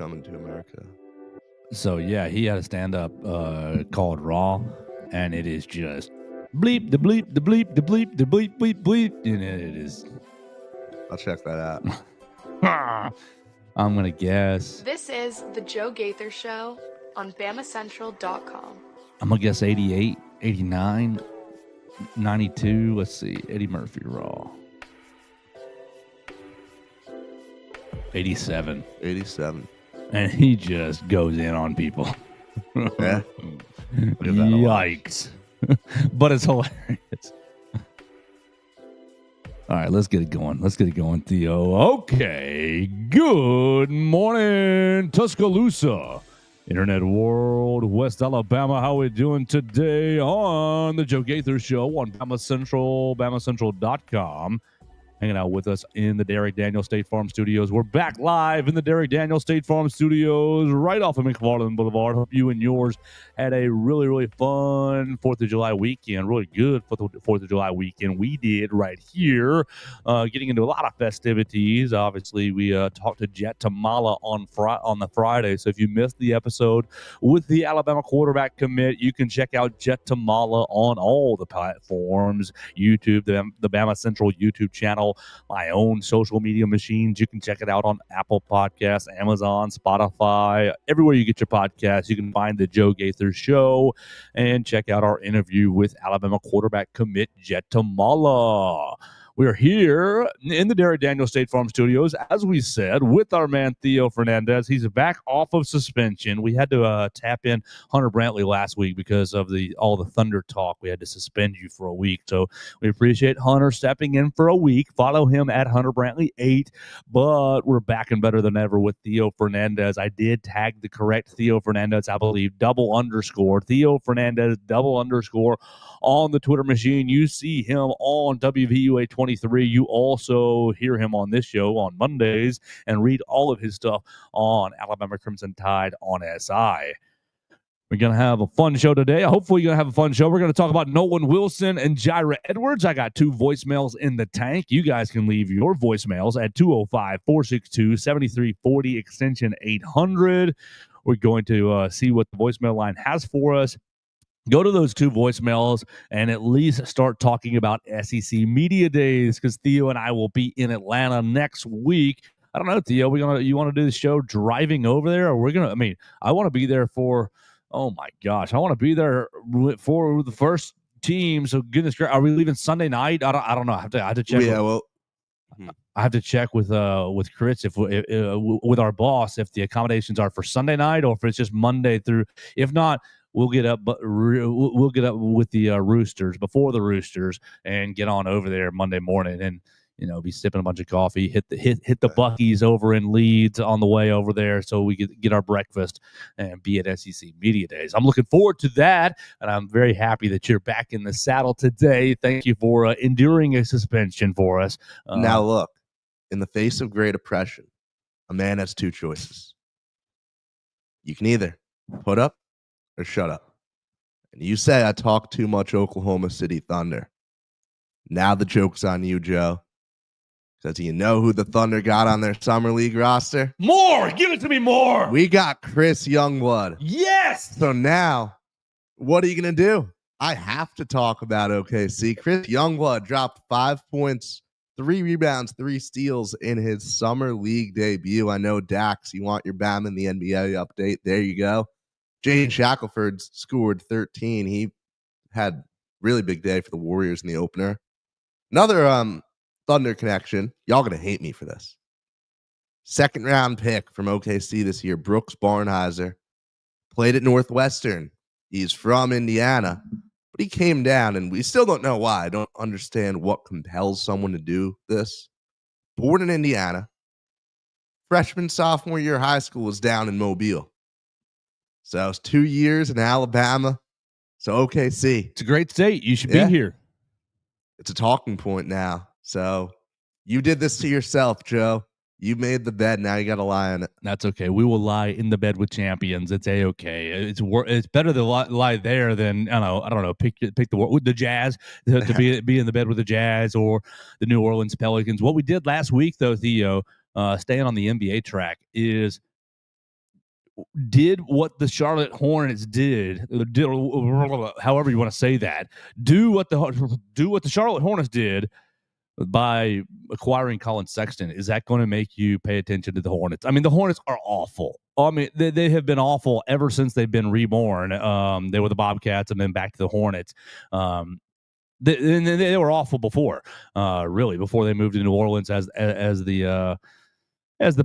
Coming to America. So, yeah, he had a stand-up called Raw, and it is just bleep, the bleep, the bleep, the bleep, the bleep, bleep, bleep, and it is... I'll check that out. I'm going to guess... This is The Joe Gaither Show on BamaCentral.com. I'm going to guess 88, 89, 92. Let's see. Eddie Murphy Raw. 87. 87. And he just goes in on people. Yeah. Yikes. But it's hilarious. All right, let's get it going. Let's get it going, Theo. Okay. Good morning, Tuscaloosa. Internet world, West Alabama. How we doing today on the Joe Gaither Show on BamaCentral, BamaCentral.com. Hanging out with us in the Derek Daniel State Farm Studios. We're back live in the Derek Daniel State Farm Studios right off of McFarland Boulevard. Hope you and yours had a really, really fun 4th of July weekend. Really good 4th of July weekend. We did right here. Getting into a lot of festivities. Obviously, we talked to Jet Tamala on the Friday. So if you missed the episode with the Alabama quarterback commit, you can check out Jet Tamala on all the platforms. YouTube, the BamaCentral YouTube channel, my own social media machines. You can check it out on Apple Podcasts, Amazon, Spotify, everywhere you get your podcasts. You can find the Joe Gaither Show and check out our interview with Alabama quarterback commit Jet Tamala. We're here in the Derek Daniel State Farm Studios, as we said, with our man Theo Fernandez. He's back off of suspension. We had to tap in Hunter Brantley last week because of all the Thunder talk. We had to suspend you for a week. So we appreciate Hunter stepping in for a week. Follow him at Hunter Brantley 8. But we're back and better than ever with Theo Fernandez. I did tag the correct Theo Fernandez, I believe, _. Theo Fernandez, _ on the Twitter machine. You see him on WVUA 23. You also hear him on this show on Mondays and read all of his stuff on Alabama Crimson Tide on SI. We're going to have a fun show today. Hopefully you're going to have a fun show. We're going to talk about Nolan Wilson and Jaira Edwards. I got 2 voicemails in the tank. You guys can leave your voicemails at 205-462-7340, extension 800. We're going to see what the voicemail line has for us. Go to those 2 voicemails and at least start talking about SEC Media Days, because Theo and I will be in Atlanta next week. I don't know, Theo, you want to do the show driving over there, or I want to be there for, oh my gosh, I want to be there for the first team. So goodness gracious, are we leaving Sunday night? I don't know. I have to check. Yeah, I have to check with Chris if with our boss if the accommodations are for Sunday night or if it's just Monday through. If not, we'll get up with the Roosters before the Roosters and get on over there Monday morning and be sipping a bunch of coffee. Hit the Buc-ee's over in Leeds on the way over there so we get our breakfast and be at SEC Media Days. I'm looking forward to that, and I'm very happy that you're back in the saddle today. Thank you for enduring a suspension for us. Now look, in the face of great oppression, a man has 2 choices. You can either put up or shut up. And you say I talk too much Oklahoma City Thunder. Now the joke's on you, Joe. Because you know who the Thunder got on their Summer League roster? More! Give it to me more! We got Chris Youngblood. Yes! So now, what are you going to do? I have to talk about OKC. Chris Youngblood dropped 5 points, 3 rebounds, 3 steals in his Summer League debut. I know, Dax, you want your Bama in the NBA update. There you go. Jane Shackelford scored 13. He had really big day for the Warriors in the opener. Another Thunder connection. Y'all going to hate me for this. 2nd round pick from OKC this year, Brooks Barnheiser. Played at Northwestern. He's from Indiana. But he came down, and we still don't know why. I don't understand what compels someone to do this. Born in Indiana. Freshman, sophomore year of high school was down in Mobile. So it was 2 years in Alabama. So OKC. It's a great state. You should be here. It's a talking point now. So you did this to yourself, Joe. You made the bed. Now you got to lie on it. That's okay. We will lie in the bed with champions. It's a-okay. It's better to lie there than I don't know. Pick the Jazz to be in the bed with the Jazz or the New Orleans Pelicans. What we did last week, though, Theo, staying on the NBA track, is did what the Charlotte Hornets did, however you want to say that, do what the Charlotte Hornets did by acquiring Colin Sexton, is that going to make you pay attention to the Hornets? I mean, the Hornets are awful. I mean, they have been awful ever since they've been reborn. They were the Bobcats and then back to the Hornets. They were awful before, really, before they moved to New Orleans as the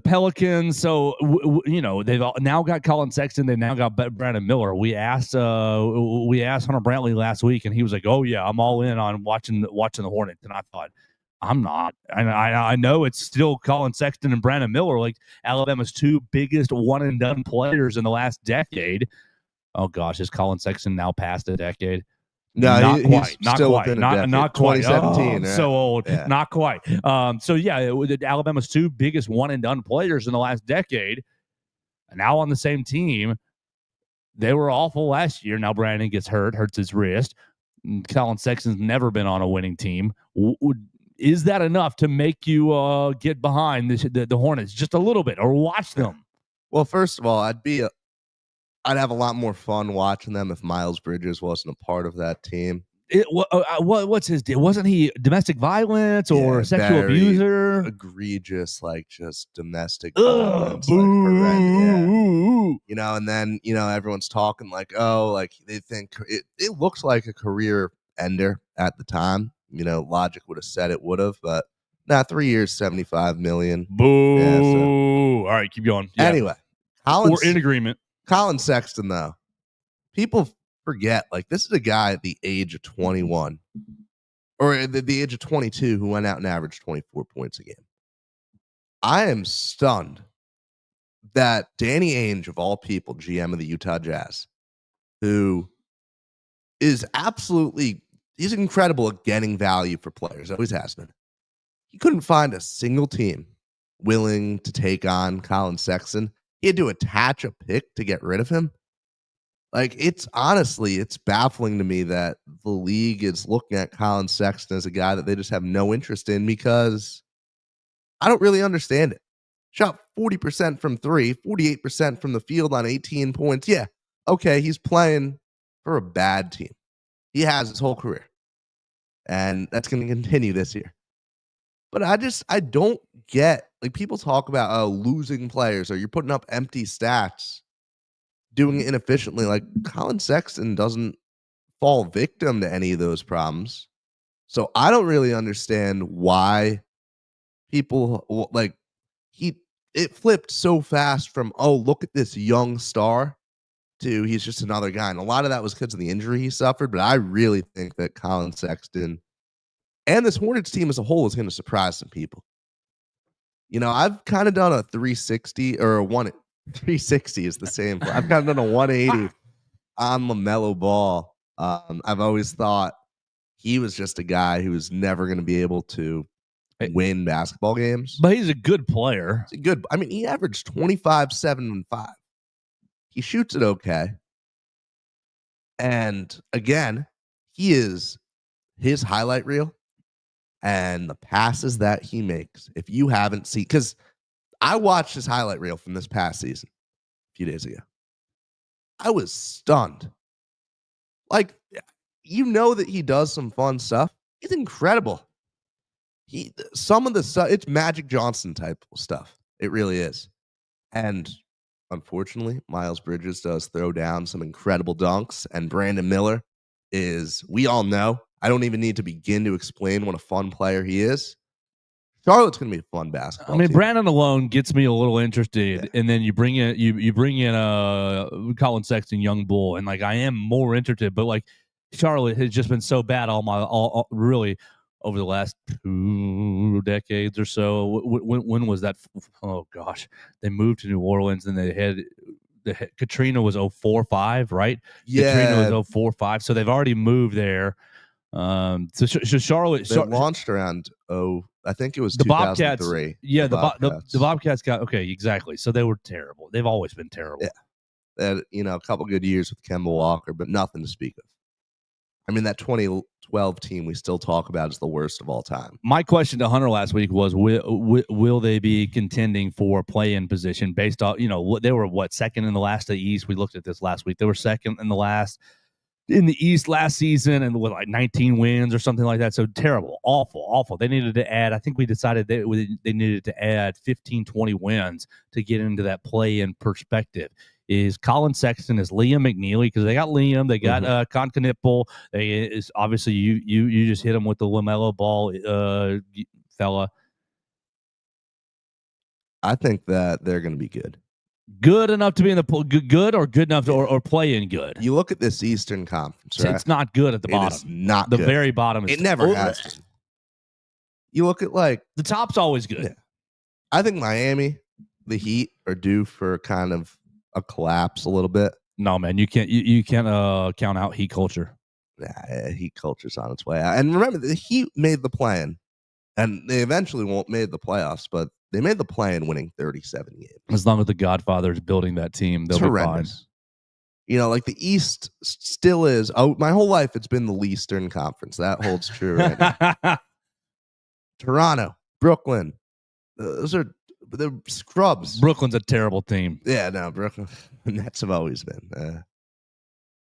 Pelicans. So, they've now got Colin Sexton. They've now got Brandon Miller. We asked Hunter Brantley last week, and he was like, "Oh yeah, I'm all in on watching the Hornets." And I thought, I'm not. And I know it's still Colin Sexton and Brandon Miller, like Alabama's two biggest one and done players in the last decade. Oh gosh, is Colin Sexton now past a decade? No, not quite. Not quite. Not quite. 2017. Right? So old. Yeah. Not quite. So yeah, Alabama's two biggest one and done players in the last decade, now on the same team. They were awful last year. Now Brandon gets hurts his wrist. Colin Sexton's never been on a winning team. Is that enough to make you get behind the Hornets just a little bit or watch them? Well, first of all, I'd have a lot more fun watching them if Miles Bridges wasn't a part of that team. What's his deal? Wasn't he domestic violence or sexual abuser? Egregious, like just domestic violence. And then, everyone's talking like, oh, like they think it looks like a career ender at the time. Logic would have said it would have, but 3 years, $75 million. Boo. Yeah, so. All right, keep going. Yeah. Anyway, we're in agreement. Colin Sexton, though, people forget, like, this is a guy at the age of 21 or at the age of 22 who went out and averaged 24 points a game. I am stunned that Danny Ainge, of all people, GM of the Utah Jazz, who is he's incredible at getting value for players, always has been. He couldn't find a single team willing to take on Colin Sexton. He had to attach a pick to get rid of him. Like, it's baffling to me that the league is looking at Colin Sexton as a guy that they just have no interest in, because I don't really understand it. Shot 40% from three, 48% from the field on 18 points. Yeah, okay, he's playing for a bad team. He has his whole career, and that's going to continue this year. But I don't get, like, people talk about losing players or you're putting up empty stats, doing it inefficiently. Like, Colin Sexton doesn't fall victim to any of those problems. So I don't really understand why people, like, it flipped so fast from, oh, look at this young star, to he's just another guy. And a lot of that was because of the injury he suffered. But I really think that Colin Sexton and this Hornets team as a whole is going to surprise some people. I've kind of done a 360 or a 360 is the same. I've kind of done a 180 on LaMelo Ball. I've always thought he was just a guy who was never going to be able to win basketball games. But he's a good player. He averaged 25, 7, and 5. He shoots it okay. And again, his highlight reel and the passes that he makes, if you haven't seen, because I watched his highlight reel from this past season a few days ago. I was stunned. Like, that he does some fun stuff. It's incredible. Some of the stuff, it's Magic Johnson type stuff. It really is. And unfortunately, Miles Bridges does throw down some incredible dunks, and Brandon Miller is, we all know, I don't even need to begin to explain what a fun player he is. Charlotte's going to be a fun basketball team. Brandon alone gets me a little interested, and then you bring in Colin Sexton, young bull, and like I am more interested. But like Charlotte has just been so bad all really over the last 2 decades or so. When was that? Oh gosh, they moved to New Orleans, and they had Katrina was 04-05, right? Yeah, Katrina was 04-05, so they've already moved there. So Charlotte launched around I think it was the 2003. Bobcats. Yeah, the Bobcats got okay, exactly. So they were terrible. They've always been terrible. Yeah, they had, a couple good years with Kemba Walker, but nothing to speak of. That 20 12 team we still talk about as the worst of all time. My question to Hunter last week was, will they be contending for a play-in position based on, they were second in the last of the East? We looked at this last week. They were second in the East last season and with like 19 wins or something like that. So terrible, awful. They needed to add, I think we decided they needed to add 15, 20 wins to get into that play-in perspective. Is Colin Sexton, is Liam McNeely, because they got Liam, they got Con Knipple. Is obviously you just hit him with the LaMelo Ball fella. I think that they're going to be good. Good enough to be in the good or good enough to or play in good. You look at this Eastern Conference, right? It's not good at the bottom. It's not the good. very bottom. It never has been. You look at like the top's always good. Yeah. I think Miami, the Heat are due for kind of a collapse a little bit. No, man, you can't count out Heat culture. Yeah, Heat culture's on its way out. And remember, the Heat made the play-in, and they eventually won't made the playoffs, but they made the play-in winning 37 games. As long as the Godfather is building that team, they'll be fine. Like the East still is. Oh, my whole life it's been the Eastern Conference. That holds true right now. Toronto, Brooklyn, those are the scrubs. Brooklyn's a terrible team. Yeah, no, Brooklyn. Nets have always been.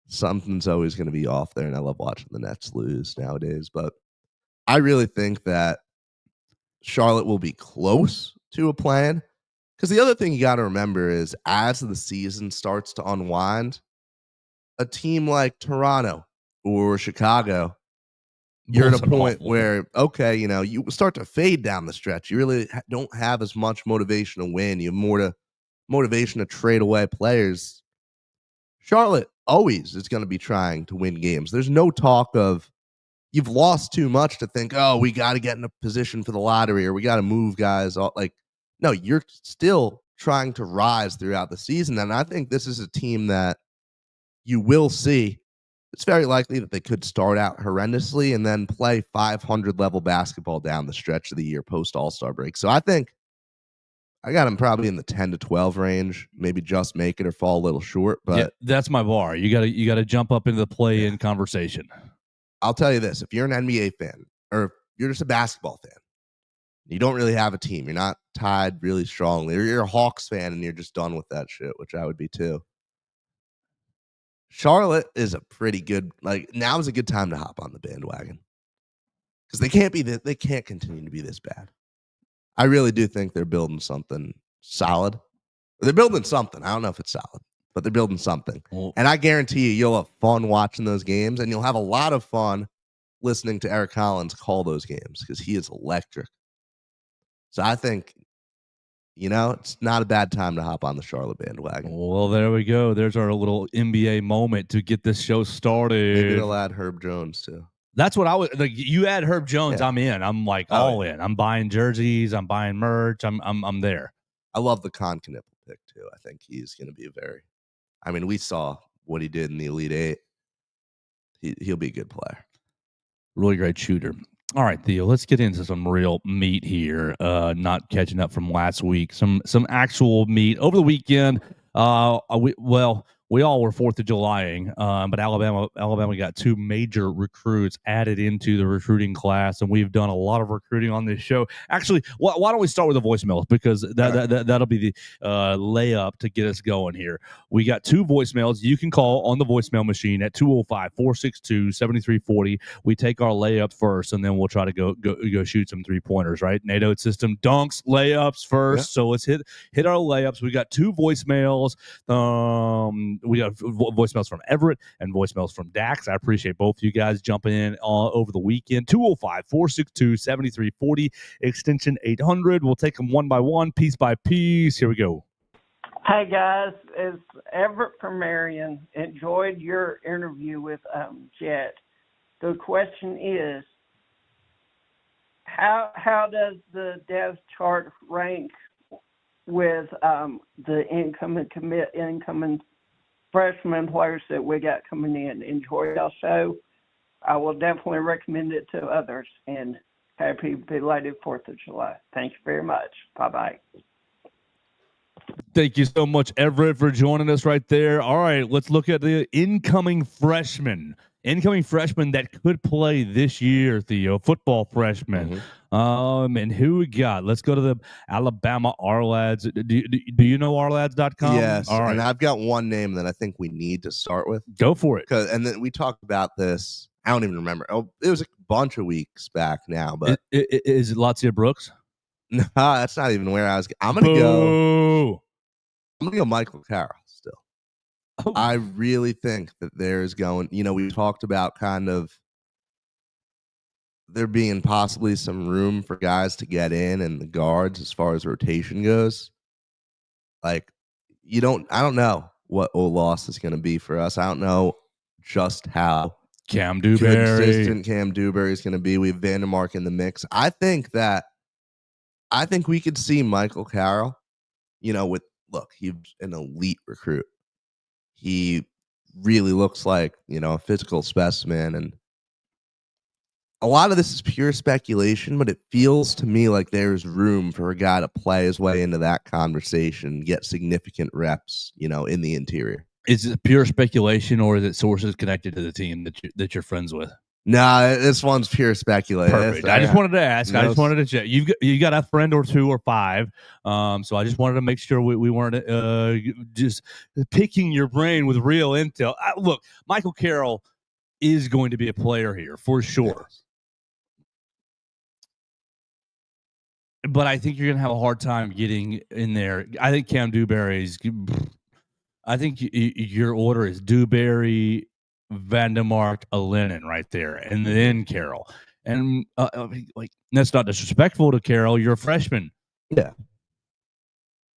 Something's always going to be off there, and I love watching the Nets lose nowadays. But I really think that Charlotte will be close to a plan. Because the other thing you got to remember is as the season starts to unwind, a team like Toronto or Chicago, you're at a point where, okay, you start to fade down the stretch. You really don't have as much motivation to win. You have more motivation to trade away players. Charlotte always is going to be trying to win games. There's no talk of you've lost too much to think, oh, we got to get in a position for the lottery or we got to move guys. No, you're still trying to rise throughout the season. And I think this is a team that you will see. It's very likely that they could start out horrendously and then play 500 level basketball down the stretch of the year post All-Star break. So I think I got them probably in the 10 to 12 range, maybe just make it or fall a little short. But yeah, that's my bar. You got to jump up into the play-in conversation. I'll tell you this: if you're an NBA fan or if you're just a basketball fan, you don't really have a team. You're not tied really strongly, or you're a Hawks fan and you're just done with that shit, which I would be too. Charlotte is a pretty good. Now is a good time to hop on the bandwagon because they can't continue to be this bad. I really do think they're building something solid. They're building something. I don't know if it's solid, but they're building something. And I guarantee you'll have fun watching those games, and you'll have a lot of fun listening to Eric Collins call those games because he is electric. So I think, it's not a bad time to hop on the Charlotte bandwagon. Well, there we go. There's our little NBA moment to get this show started. Maybe they'll add Herb Jones too. That's what I was like. You add Herb Jones, yeah. I'm in. I'm all in. I'm buying jerseys. I'm buying merch. I'm there. I love the Con Knipple pick too. I think he's going to be we saw what he did in the Elite Eight. He'll be a good player. Really great shooter. All right, Theo, let's get into some real meat here. Not catching up from last week. Some actual meat over the weekend. We all were 4th of Julying, but Alabama got 2 major recruits added into the recruiting class, and we've done a lot of recruiting on this show. Actually, why don't we start with the voicemails, because that'll be the layup to get us going here. We got 2 voicemails. You can call on the voicemail machine at 205-462-7340. We take our layup first, and then we'll try to go shoot some 3-pointers, right? NATO system dunks, layups first. Yeah. So let's hit our layups. We got 2 voicemails. We have voicemails from Everett and voicemails from Dax. I appreciate both of you guys jumping in over the weekend. 205-462-7340, extension 800. We'll take them one by one, piece by piece. Here we go. Hey, guys. It's Everett from Marion. Enjoyed your interview with Jet. The question is, how does the depth chart rank with the incoming freshman players that we got coming in? Enjoy our show. I will definitely recommend it to others, and happy belated 4th of July. Thank you very much. Bye-bye. Thank you so much, Everett, for joining us right there. All right, let's look at the incoming freshmen incoming freshmen that could play this year, Theo, football freshmen. And who we got? Let's go to the Alabama Ourlads. Do you know ourlads.com? Yes. All right. And I've got one name that I think we need to start with. Go for it. And then we talked about this. I don't even remember. Oh, it was a bunch of weeks back now, but is it Latia Brooks? No, that's not even where I was. I'm gonna go Michael Carroll still. Oh. I really think that there's going, we talked about kind of there being possibly some room for guys to get in and the guards as far as rotation goes. Like, I don't know what loss is going to be for us. I don't know just how Cam Dewberry. consistent Cam Dewberry is going to be. We have Vandermark in the mix. I think we could see Michael Carroll, he's an elite recruit. He really looks like, a physical specimen. And a lot of this is pure speculation, but it feels to me like there's room for a guy to play his way into that conversation, get significant reps, in the interior. Is it pure speculation, or is it sources connected to the team that you're friends with? No, this one's pure speculation. Perfect. I just wanted to ask. I just wanted to check. You got a friend or two or five. So I just wanted to make sure we weren't just picking your brain with real intel. Look, Michael Carroll is going to be a player here for sure. Yes. But I think you're going to have a hard time getting in there. I think Cam Dewberry's. I think your order is Dewberry, Vandermark, Lennon right there, and then Carroll. And that's not disrespectful to Carroll. You're a freshman. Yeah,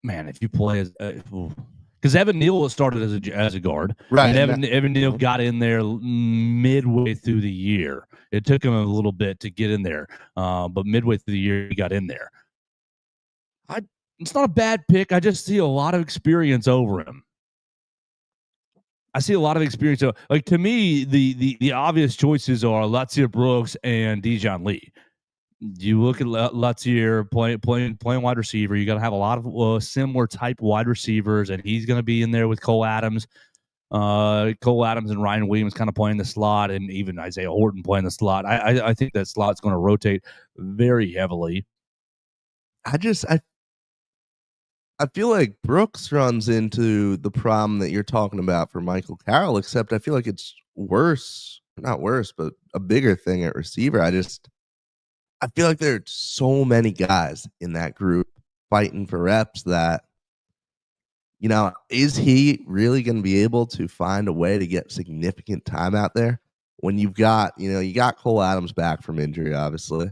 man. If you play as because Evan Neal started as a guard, right? And Evan Neal got in there midway through the year. It took him a little bit to get in there, but midway through the year he got in there. It's not a bad pick. I just see a lot of experience over him. I see a lot of experience. Like, to me, the obvious choices are Latia Brooks and Dijon Lee. You look at Latia playing wide receiver. You're going to have a lot of similar type wide receivers, and he's going to be in there with Cole Adams. Cole Adams and Ryan Williams kind of playing the slot, and even Isaiah Horton playing the slot. I think that slot's going to rotate very heavily. I feel like Brooks runs into the problem that you're talking about for Michael Carroll, except I feel like it's worse. Not worse, but a bigger thing at receiver. I feel like there are so many guys in that group fighting for reps that, is he really going to be able to find a way to get significant time out there when you've got, you got Cole Adams back from injury, obviously.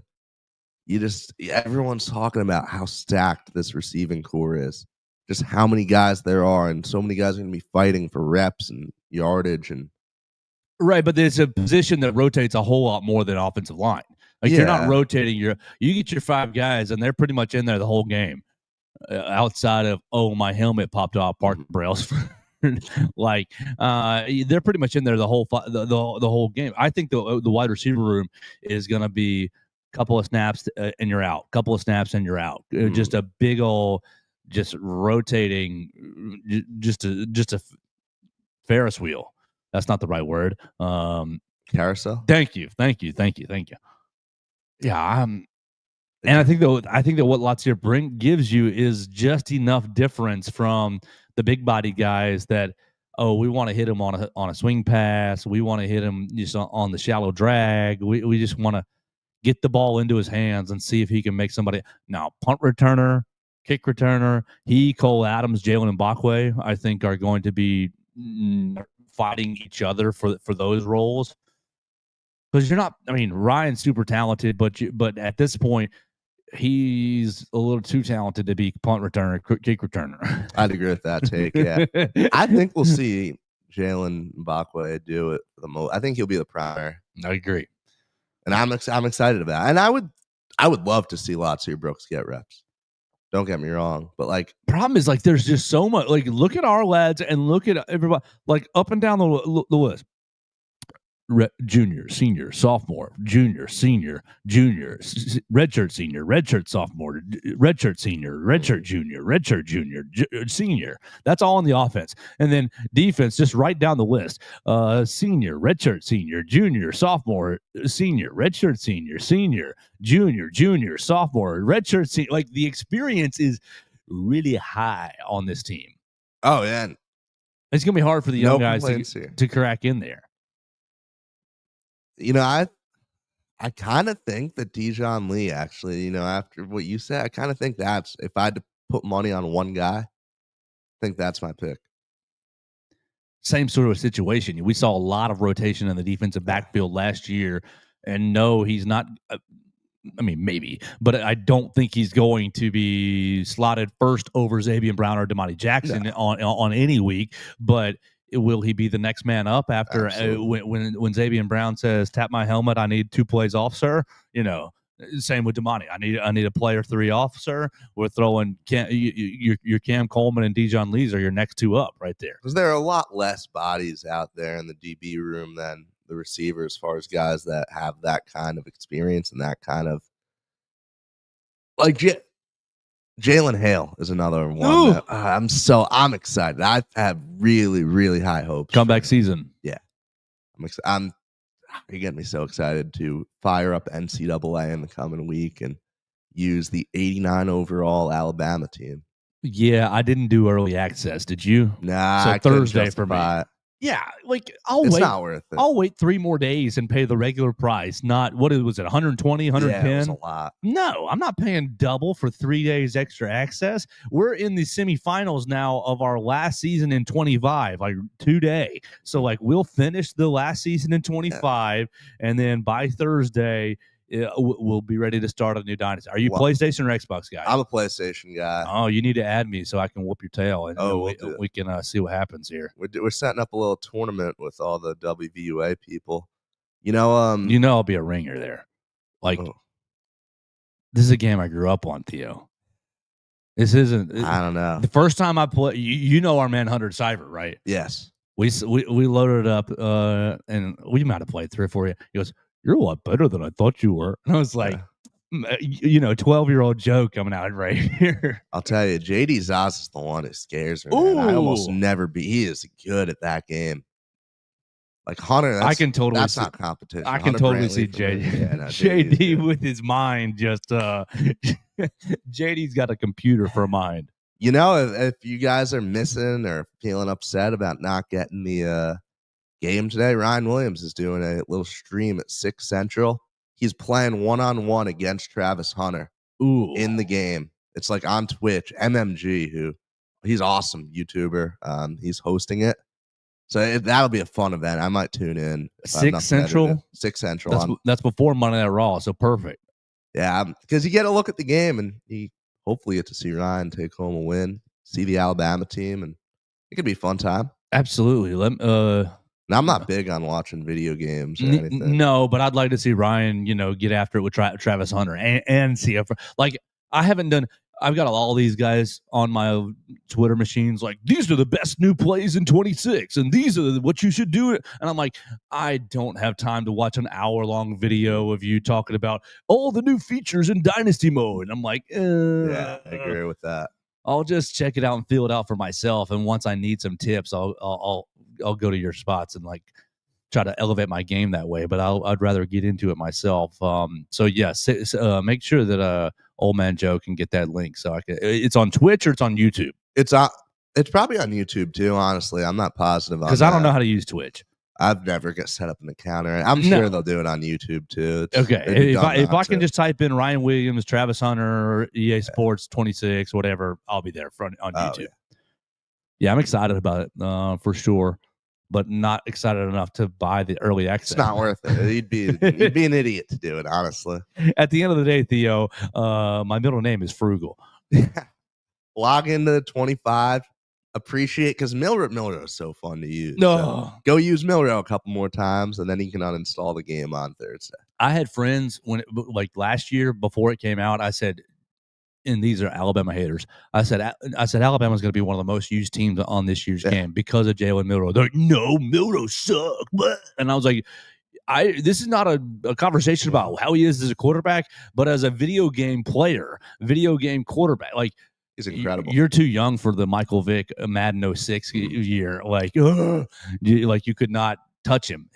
Everyone's talking about how stacked this receiving core is, just how many guys there are, and so many guys are going to be fighting for reps and yardage. And right, but there's a position that rotates a whole lot more than offensive line. Like, you're not rotating you get your five guys, and they're pretty much in there the whole game, outside of, my helmet popped off, Parker Brailsford. They're pretty much in there the whole game. I think the wide receiver room is going to be couple of snaps and you're out. Couple of snaps and you're out. Just a big old, just rotating, just a Ferris wheel. That's not the right word. Carousel. Thank you. Yeah, and I think that what Latia gives you is just enough difference from the big body guys that we want to hit him on a swing pass. We want to hit him just on the shallow drag. We just want to get the ball into his hands and see if he can make somebody. Now, punt returner, kick returner, Cole Adams, Jalen Mbakwe, I think are going to be fighting each other for those roles. Because you're not, Ryan's super talented, but at this point, he's a little too talented to be punt returner, kick returner. I'd agree with that take, yeah. I think we'll see Jalen Mbakwe do it for the most. I think he'll be the primary. I agree. And I'm excited about it. And I would love to see Latia Brooks get reps. Don't get me wrong, but problem is there's just so much. Look at our lads and look at everybody up and down the list. junior, senior, sophomore, junior, senior, junior, redshirt senior, redshirt sophomore, redshirt senior, redshirt junior, redshirt junior, senior. That's all on the offense. And then defense, just write down the list. Senior, redshirt senior, junior, sophomore, senior, redshirt senior, senior, junior, sophomore, redshirt senior. Like the experience is really high on this team. Oh, yeah. It's going to be hard for the young guys to crack in there. I kind of think that Dijon Lee, actually, after what you said, I kind of think that's, if I had to put money on one guy, I think that's my pick. Same sort of situation. We saw a lot of rotation in the defensive backfield last year, and no, he's not. I mean, maybe, but I don't think he's going to be slotted first over Xavier Brown or Damani Jackson on any week. But will he be the next man up after when Xavier Brown says, "Tap my helmet, I need 2 plays off, sir"? Same with Damani. I need a player 3 off, sir. We're throwing your Cam Coleman and Dijon Lees are your next 2 up right there. Because there are a lot less bodies out there in the DB room than the receiver, as far as guys that have that kind of experience and that kind of, like, Jalen Hale is another one. That, I'm excited. I have really, really high hopes. Comeback season. Yeah, you're getting me so excited to fire up NCAA in the coming week and use the 89 overall Alabama team. Yeah, I didn't do early access. Did you? Nah, so Thursday for me. Yeah, like it's not worth it. I'll wait 3 more days and pay the regular price. Not what was it, 120, 110? Yeah, it was a lot. No, I'm not paying double for 3 days extra access. We're in the semifinals now of our last season in 25, like today. So like we'll finish the last season in 25, and then by Thursday we'll be ready to start a new dynasty. Are you PlayStation or Xbox guy? I'm a PlayStation guy. Oh, you need to add me so I can whoop your tail, and we can see what happens here. We're setting up a little tournament with all the WVUA people. I'll be a ringer there. Like, this is a game I grew up on, Theo. This isn't. I don't know. The first time I play, our man Hunter Cyber, right? Yes. We loaded it up, and we might have played 3 or 4. He goes, "You're a lot better than I thought you were." And I was like, 12-year-old Joe coming out right here. I'll tell you, JD Zaz is the one who scares me. Man. I almost never beat. He is good at that game. Like Hunter, that's not competition. I can totally see JD with his mind just JD's got a computer for a mind. If you guys are missing or feeling upset about not getting the game today, Ryan Williams is doing a little stream at 6 Central. He's playing one-on-one against Travis Hunter in the game. It's like on Twitch. MMG, he's awesome YouTuber. He's hosting it. So that'll be a fun event. I might tune in. 6 Central? 6 Central. That's before Monday Night Raw, so perfect. Yeah, because you get a look at the game, and you hopefully get to see Ryan take home a win, see the Alabama team, and it could be a fun time. Absolutely. Now, I'm not big on watching video games or anything. No, but I'd like to see Ryan, get after it with Travis Hunter and see if, like, I've got all these guys on my Twitter machines like, these are the best new plays in 26, and these are what you should do. And I'm like, I don't have time to watch an hour-long video of you talking about all the new features in Dynasty mode. And I'm like, yeah, I agree with that. I'll just check it out and feel it out for myself. And once I need some tips, I'll go to your spots and like try to elevate my game that way. But I'd rather get into it myself. So yes, make sure that Old Man Joe can get that link. So it's on Twitch or it's on YouTube. It's probably on YouTube too. Honestly, I'm not positive because I don't know how to use Twitch. I've never set up an account. I'm sure they'll do it on YouTube too. Okay, if I can just type in Ryan Williams, Travis Hunter, EA Sports 26, whatever, I'll be there on YouTube. Yeah, I'm excited about it for sure, but not excited enough to buy the early access. It's not worth it. You'd be an idiot to do it, honestly. At the end of the day, Theo, my middle name is Frugal. Log into 25. Appreciate, because Milrow is so fun to use. No, so go use Milrow a couple more times, and then you can uninstall the game on Thursday. I had friends like last year before it came out. I said, and these are Alabama haters. I said Alabama's going to be one of the most used teams on this year's game because of Jalen Milrow. They're like, no, Milrow sucks. And I was like, this is not a conversation about how he is as a quarterback, but as a video game player, video game quarterback. Like, he's incredible. You're too young for the Michael Vick Madden 06 year. Like, you could not touch him.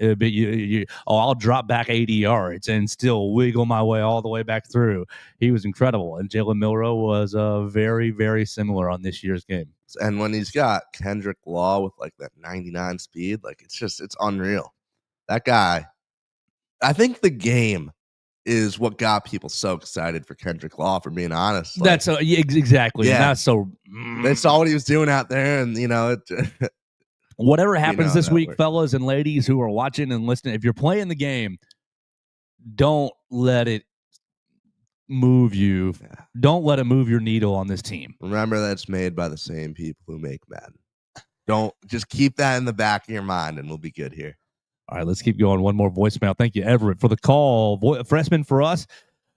I'll drop back 80 yards and still wiggle my way all the way back through. He was incredible. And Jalen Milroe was very, very similar on this year's game. And when he's got Kendrick Law with like that 99 speed, like it's unreal. That guy, I think the game is what got people so excited for Kendrick Law, for being honest. Like, that's exactly. Yeah. That's so. They saw what he was doing out there, and whatever happens this week, fellas and ladies who are watching and listening, if you're playing the game, don't let it move you. Yeah. Don't let it move your needle on this team. Remember that it's made by the same people who make Madden. Don't just keep that in the back of your mind, and we'll be good here. All right, let's keep going. One more voicemail. Thank you, Everett, for the call. Freshman for us,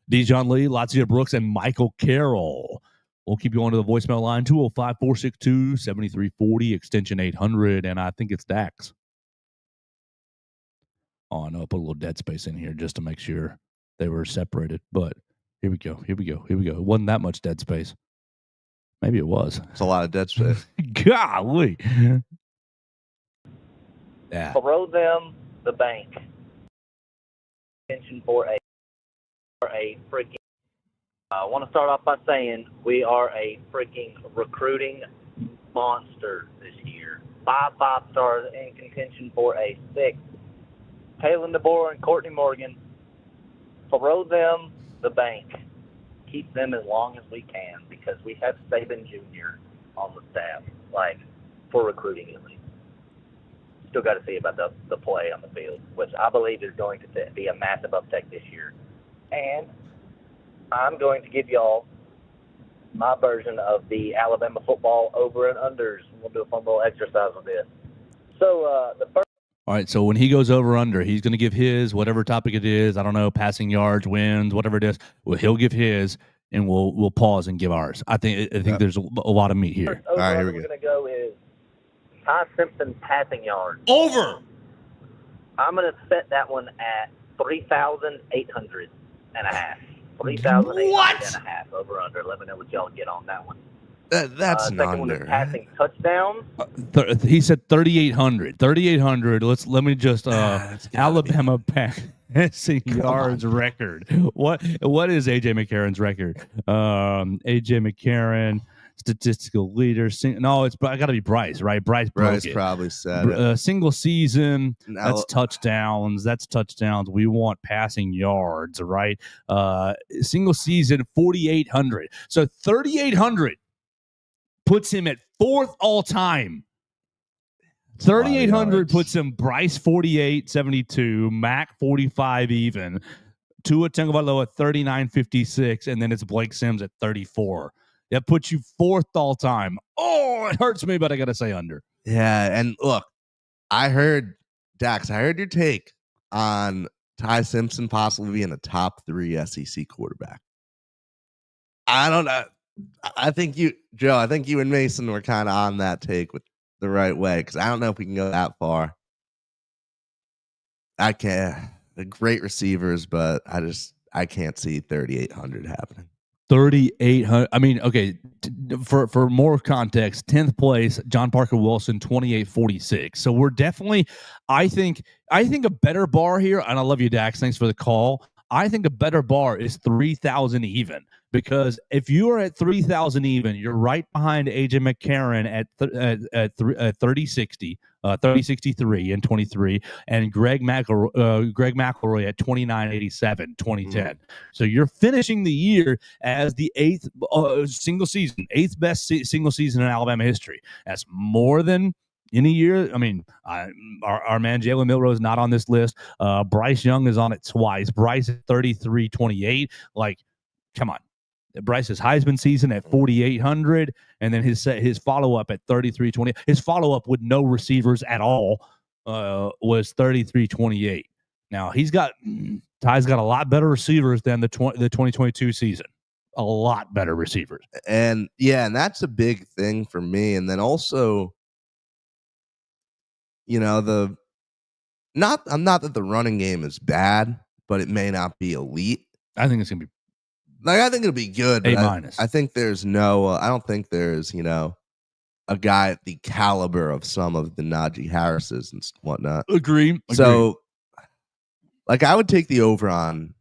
Dijon Lee, Latzia Brooks, and Michael Carroll. We'll keep going to the voicemail line, 205-462-7340, extension 800, and I think it's Dax. Oh, no, put a little dead space in here just to make sure they were separated. But here we go. It wasn't that much dead space. Maybe it was. It's a lot of dead space. Golly. Yeah. Throw them the bank. Attention for a freaking. I want to start off by saying we are a freaking recruiting monster this year. 5 5-stars in contention for a 6. Taylor DeBoer and Courtney Morgan. Throw them the bank. Keep them as long as we can because we have Saban Jr. on the staff, like for recruiting at least. Still got to see about the play on the field, which I believe is going to be a massive uptake this year. And I'm going to give y'all my version of the Alabama football over and unders. We'll do a fun little exercise with this. So the first. All right, so when he goes over under, he's going to give his, whatever topic it is. I don't know, passing yards, wins, whatever it is. Well, he'll give his, and we'll pause and give ours. I think there's a lot of meat here. All right, here we go. We're going to go is Ty Simpson passing yards. Over. I'm going to set that one at 3,800 and a half. 3,800 and a half over under. Let me know what y'all get on that one. That's an second under. One is passing touchdowns. He said 3,800. 3,800. Let me just Alabama passing yards record. What is AJ McCarron's record? AJ McCarron, statistical leader. No, it's got to be Bryce, right? Bryce probably said single season. That's touchdowns. We want passing yards, right? Single season 4,800. So 3,800 puts him at 4th all time. 3,800 puts him Bryce 48.72, Mac 45 even, Tua Tagovailoa 39.56, and then it's Blake Sims at 34. That puts you 4th all time. Oh, it hurts me, but I got to say under. Yeah, and look, Dax, I heard your take on Ty Simpson possibly being a top 3 SEC quarterback. I don't know. I think you and Mason were kind of on that take with the right way because I don't know if we can go that far. I can't. They're great receivers, but I can't see 3,800 happening. 3,800. I mean, okay. For more context, 10th place, John Parker Wilson, 28.46. So we're definitely. I think a better bar here, and I love you, Dax. Thanks for the call. I think a better bar is 3,000 even, because if you are at 3,000 even, you're right behind AJ McCarron at 30-60, 30-63 in 23, and Greg McElroy at 29.87, 2010. So you're finishing the year as the 8th best single season in Alabama history. That's more than any year. I mean, our man Jalen Milroe is not on this list. Bryce Young is on it twice. Bryce is 33.28. Like, come on. Bryce's Heisman season at 4,800, and then his follow-up at 33.20. His follow-up with no receivers at all was 33.28. Now, Ty's got a lot better receivers than the 2022 season. A lot better receivers. And, yeah, and that's a big thing for me. And then also, you know, not that the running game is bad, but it may not be elite. I think it's gonna be Like, I think it'll be good, but A-. I think there's no. I don't think there's a guy at the caliber of some of the Najee Harrises and whatnot. Agree. So, like, I would take the over on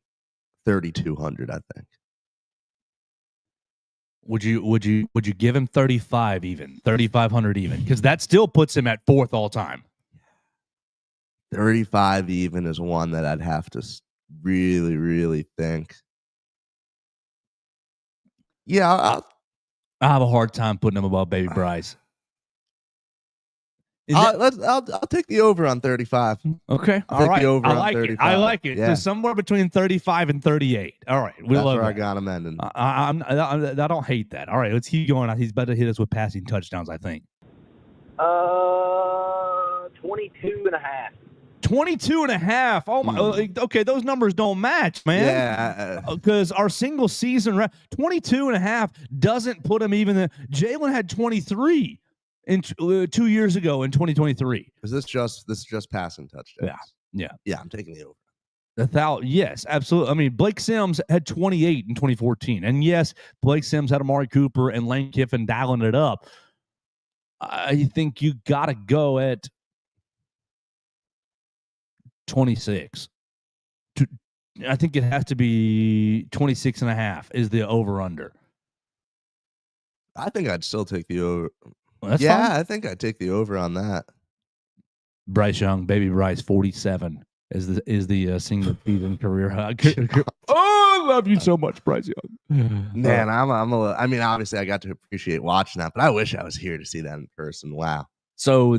3,200. I think. Would you give him 35 even, 3,500 even? Because that still puts him at 4th all time. 35 even is one that I'd have to really, really think. Yeah, I have a hard time putting him above Baby Bryce. I'll take the over on 35. Okay, I'll take the over on 35. I like it. Yeah. So somewhere between 35 and 38. All right, That's where I got him ending. I don't hate that. All right, let's keep going. He's better to hit us with passing touchdowns, I think. 22 and a half. 22 and a half. Oh my. Okay, those numbers don't match, man. Yeah. Because our single season 22 and a half doesn't put him even. Jalen had 23 in 2 years ago in 2023. Is this just passing touchdowns? Yeah. I'm taking the over. Yes, absolutely. I mean, Blake Sims had 28 in 2014. And yes, Blake Sims had Amari Cooper and Lane Kiffin dialing it up. I think you got to go at 26. I think it has to be 26 and a half is the over-under. I think I'd still take the over. Well, that's fine. fine. I think I'd take the over on that. Bryce Young, Baby Bryce, 47 is the single season career high. Oh, I love you so much, Bryce Young. Man, I mean, obviously, I got to appreciate watching that, but I wish I was here to see that in person. Wow. So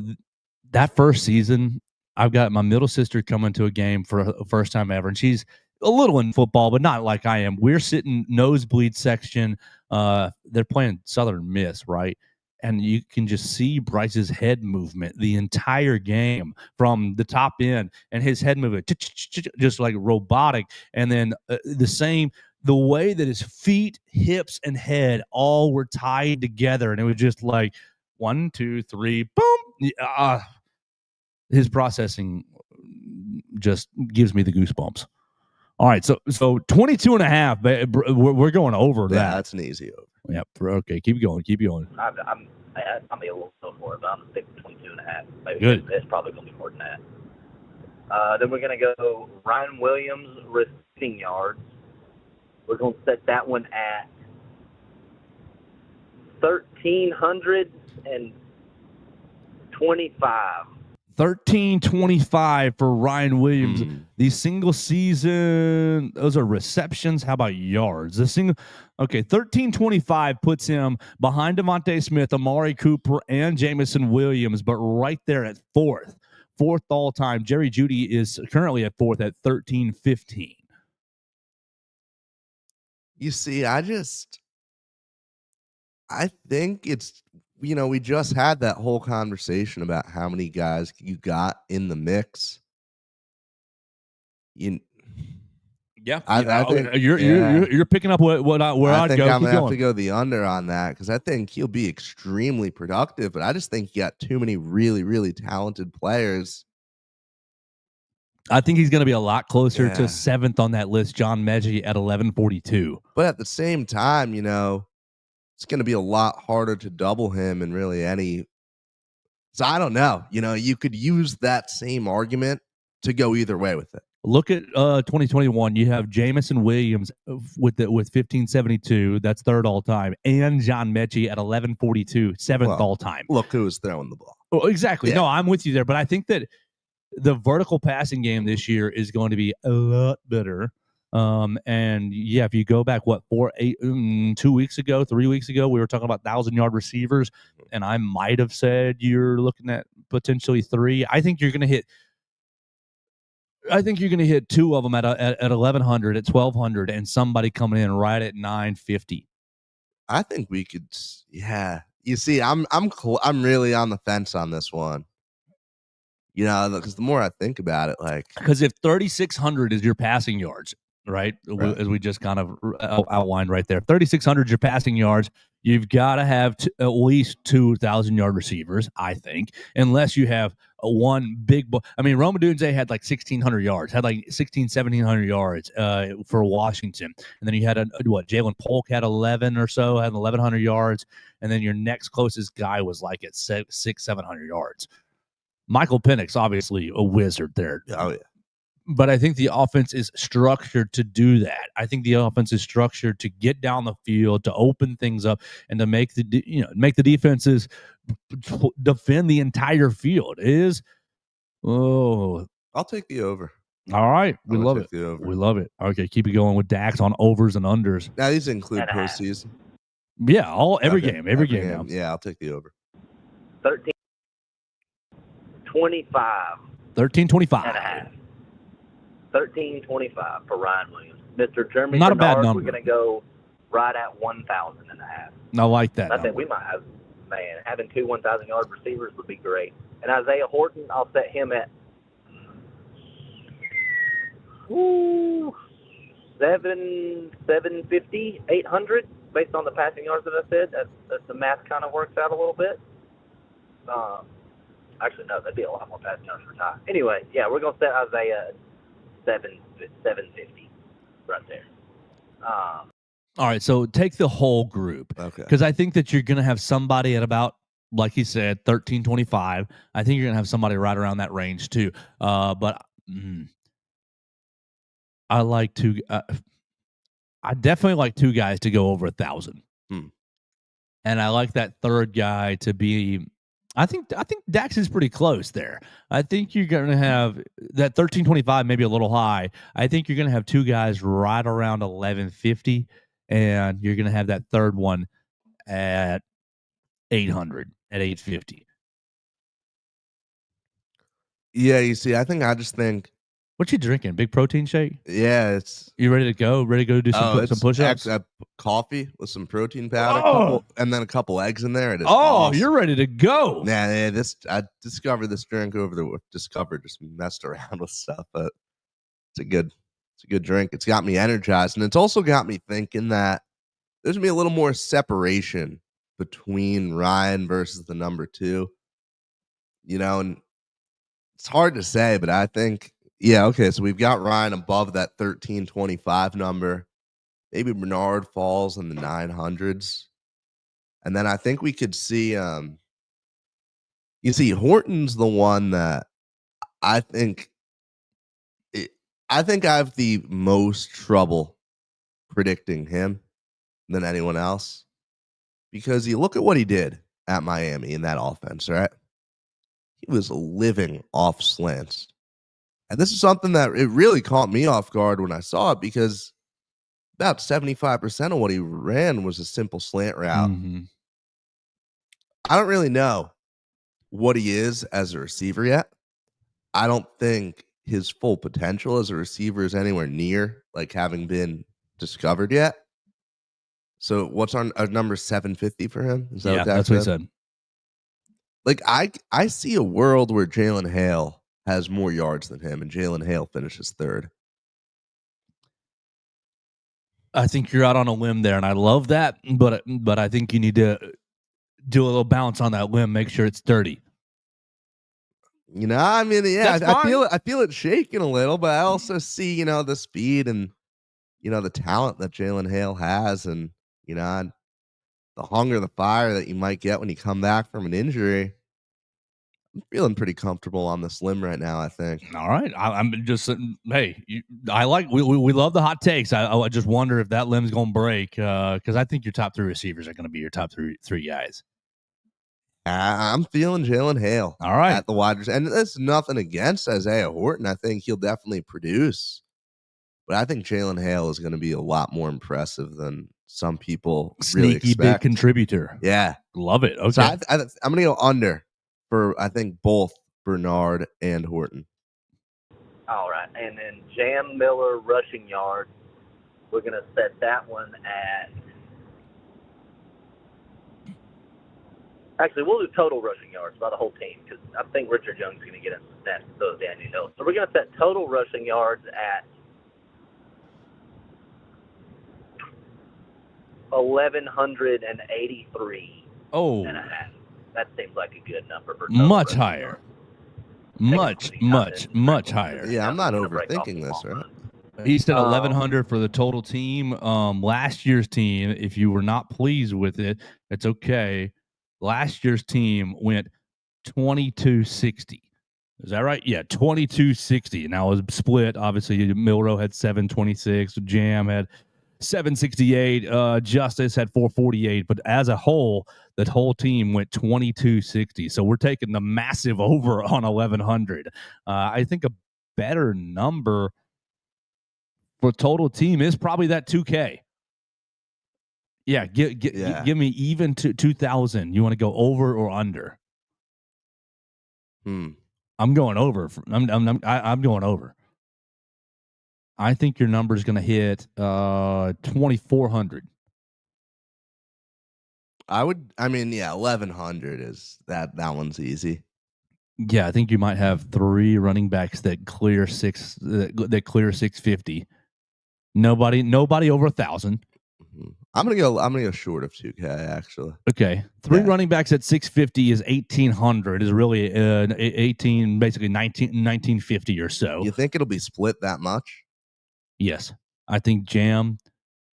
that first season, I've got my middle sister coming to a game for the first time ever, and she's a little in football, but not like I am. We're sitting nosebleed section. They're playing Southern Miss, right? And you can just see Bryce's head movement the entire game from the top end, and his head movement just like robotic. And then the way that his feet, hips, and head all were tied together, and it was just like 1, 2, 3, boom. His processing just gives me the goosebumps. All right, so 22 and a half. We're going over that. Yeah, that's an easy over. Yep. Okay, keep going. I'm be a little low for it, but I'm going to stick with 22 and a half. Maybe Good. It's probably going to be more than that. Then we're going to go Ryan Williams receiving yards. We're going to set that one at 1,325. 1,325 for Ryan Williams. The single season, those are receptions. How about yards? 1,325 puts him behind Devontae Smith, Amari Cooper, and Jamison Williams, but right there at 4th all time. Jerry Jeudy is currently at 4th at 1,315. You see, I think it's, we just had that whole conversation about how many guys you got in the mix. Yeah, I think you're picking up where I'd think go. I'm gonna have to go the under on that because I think he'll be extremely productive, but I just think you got too many really, really talented players. I think he's going to be a lot closer to 7th on that list. John Mechie at 1142. But at the same time, it's going to be a lot harder to double him in really any. So I don't know. You could use that same argument to go either way with it. Look at 2021. You have Jamison Williams with 1572. That's 3rd all time, and John Mechie at 1142, 7th all time. Look who was throwing the ball. Oh, exactly. Yeah. No, I'm with you there. But I think that the vertical passing game this year is going to be a lot better. And yeah, if you go back, 2 weeks ago, 3 weeks ago, we were talking about 1,000-yard receivers, and I might have said you're looking at potentially 3. I think you're going to hit 2 of them at 1,100, at 1,200, and somebody coming in right at 950. I think we could. Yeah, you see, I'm really on the fence on this one. Because the more I think about it, because if 3,600 is your passing yards, right? Right. As we just kind of outlined right there. 3,600 your passing yards. You've got to have at least 2,000-yard receivers, I think, unless you have one big I mean, Roma Dunze had like 1,600 yards, had like 1,700 yards for Washington. And then you had, Jalen Polk had 11 or so, had 1,100 yards. And then your next closest guy was like at 700 yards. Michael Penix, obviously a wizard there. Oh, yeah. But I think the offense is structured to do that. I think the offense is structured to get down the field, to open things up, and to make the defenses defend the entire field. I'll take the over. All right, we love it. The over. We love it. Okay, keep it going with Dax on overs and unders. Now these include postseason. Yeah, every game now. Yeah, I'll take the over. 13-25. 13-25. And a half. 13-25 for Ryan Williams. Mr. Jeremy Not Bernard, a bad number. We're going to go right at 1,000 and a half. I like that. I think we might have, having two 1,000-yard receivers would be great. And Isaiah Horton, I'll set him at 750, 800, based on the passing yards that I said. That's the math kind of works out a little bit. Actually, no, that'd be a lot more passing yards for Ty. Anyway, yeah, we're going to set Isaiah at 750 right there. All right, so take the whole group. Okay. Because I think that you're going to have somebody at about, like he said, 13-25. I think you're going to have somebody right around that range too. But I like to. I definitely like two guys to go over 1,000, and I like that third guy to be. I think Dax is pretty close there. I think you're going to have that 13-25, maybe a little high. I think you're going to have two guys right around 1,150, and you're going to have that third one at 800, at 850. Yeah, you see, I just think. What you drinking? Big protein shake? Yeah, it's. You ready to go? Ready to go do some push-ups? Coffee with some protein powder, and then a couple eggs in there. It is awesome. You're ready to go. Yeah, I discovered this drink just messed around with stuff, but it's a good drink. It's got me energized, and it's also got me thinking that there's gonna be a little more separation between Ryan versus the number 2. And it's hard to say, but I think. Yeah, okay, so we've got Ryan above that 13-25 number. Maybe Bernard falls in the 900s. And then I think we could see Horton's the one that I think I have the most trouble predicting him than anyone else. Because you look at what he did at Miami in that offense, right? He was living off slants. And this is something that it really caught me off guard when I saw it, because about 75% of what he ran was a simple slant route. Mm-hmm. I don't really know what he is as a receiver yet. I don't think his full potential as a receiver is anywhere near like having been discovered yet. So what's our number 750 for him? Is that that's what he said. Like I see a world where Jalen Hale has more yards than him, and Jalen Hale finishes third. I think you're out on a limb there, and I love that, but I think you need to do a little bounce on that limb, make sure it's dirty. I mean, yeah, I feel it shaking a little, but I also see, the speed and, the talent that Jalen Hale has, and, the hunger, the fire that you might get when you come back from an injury. I'm feeling pretty comfortable on this limb right now, I think. All right. I'm just, hey, we love the hot takes. I just wonder if that limb's going to break, because I think your top 3 receivers are going to be your top three guys. I'm feeling Jalen Hale. All right. At the wide receiver. And there's nothing against Isaiah Horton. I think he'll definitely produce. But I think Jalen Hale is going to be a lot more impressive than some people really expect. Sneaky big contributor. Yeah. Love it. Okay. So I'm going to go under for, I think, both Bernard and Horton. All right. And then Jam Miller rushing yards, we're going to set that one at... Actually, we'll do total rushing yards by the whole team, because I think Richard Young's going to get us that, those Daniel Hill. So we're going to set total rushing yards at 1,183 Oh, and a half. That seems like a good number for much higher. Much higher. Yeah, I'm not overthinking this, right? He said 1,100 for the total team. Last year's team, if you were not pleased with it, it's okay. Last year's team went 2260. Is that right? Yeah, 2260. Now it was split. Obviously, Milrow had 726. Jam had 768. Justice had 448. But as a whole, that whole team went 2260. So we're taking the massive over on 1,100. I think a better number for total team is probably that 2K. Yeah, give me even to 2,000. You want to go over or under? I'm going over. I'm going over. I think your number is going to hit 2,400. I mean, yeah, 1,100 is that one's easy. Yeah, I think you might have 3 running backs that clear 650. Nobody over 1,000. I'm gonna go short of 2K actually. Okay, 3 running backs at 650 is 1,800. Is really 18, basically 1950 or so. You think it'll be split that much? Yes, I think Jam,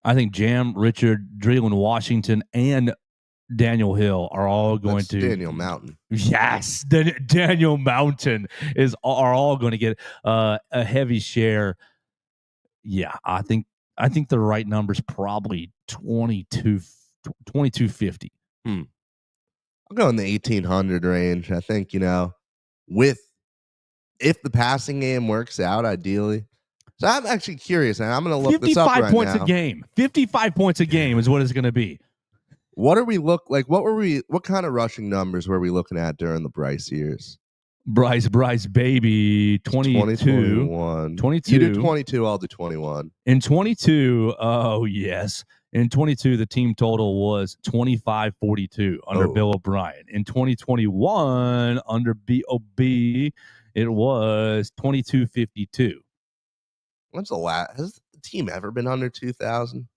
Richard, Dreeland, Washington, and Daniel Hill are all going to Daniel Mountain. Yes, Daniel Mountain are all going to get a heavy share. Yeah, I think the right number is probably 2250. I'll go in the 1,800 range. I think, if the passing game works out, ideally. So I'm actually curious, and I'm going to look this up right now. 55 points a game. 55 points a game is what it's going to be. What kind of rushing numbers were we looking at during the Bryce years? Bryce, baby, 22. 22. You do 22, I'll do 21. In 22, oh, yes. In 22, the team total was 2542 under Bill O'Brien. In 2021, under BOB, it was 2252. When's the last? Has the team ever been under 2,000?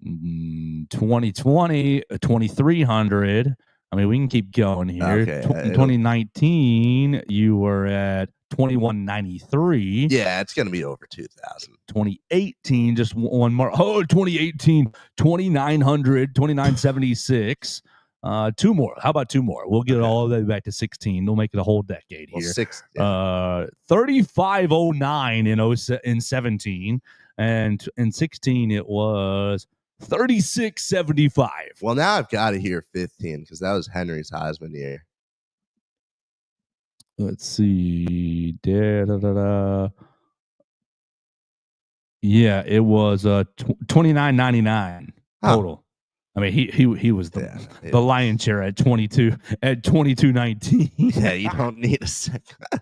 2020, 2,300. I mean, we can keep going here. Okay, 2019, you were at 2,193. Yeah, it's going to be over 2,000. 2018, just one more. Oh, 2018, 2,900, 2,976. 2 more. How about 2 more? We'll get it all the way back to 16. We'll make it a whole decade here. 3,509 in 17, and in 16 it was 3,675. Well, now I've got to hear 15 because that was Henry's Heisman year. Let's see. Yeah, it was 29.99 total. I mean, he was the lion's share at 22.19. Yeah, you don't need a second.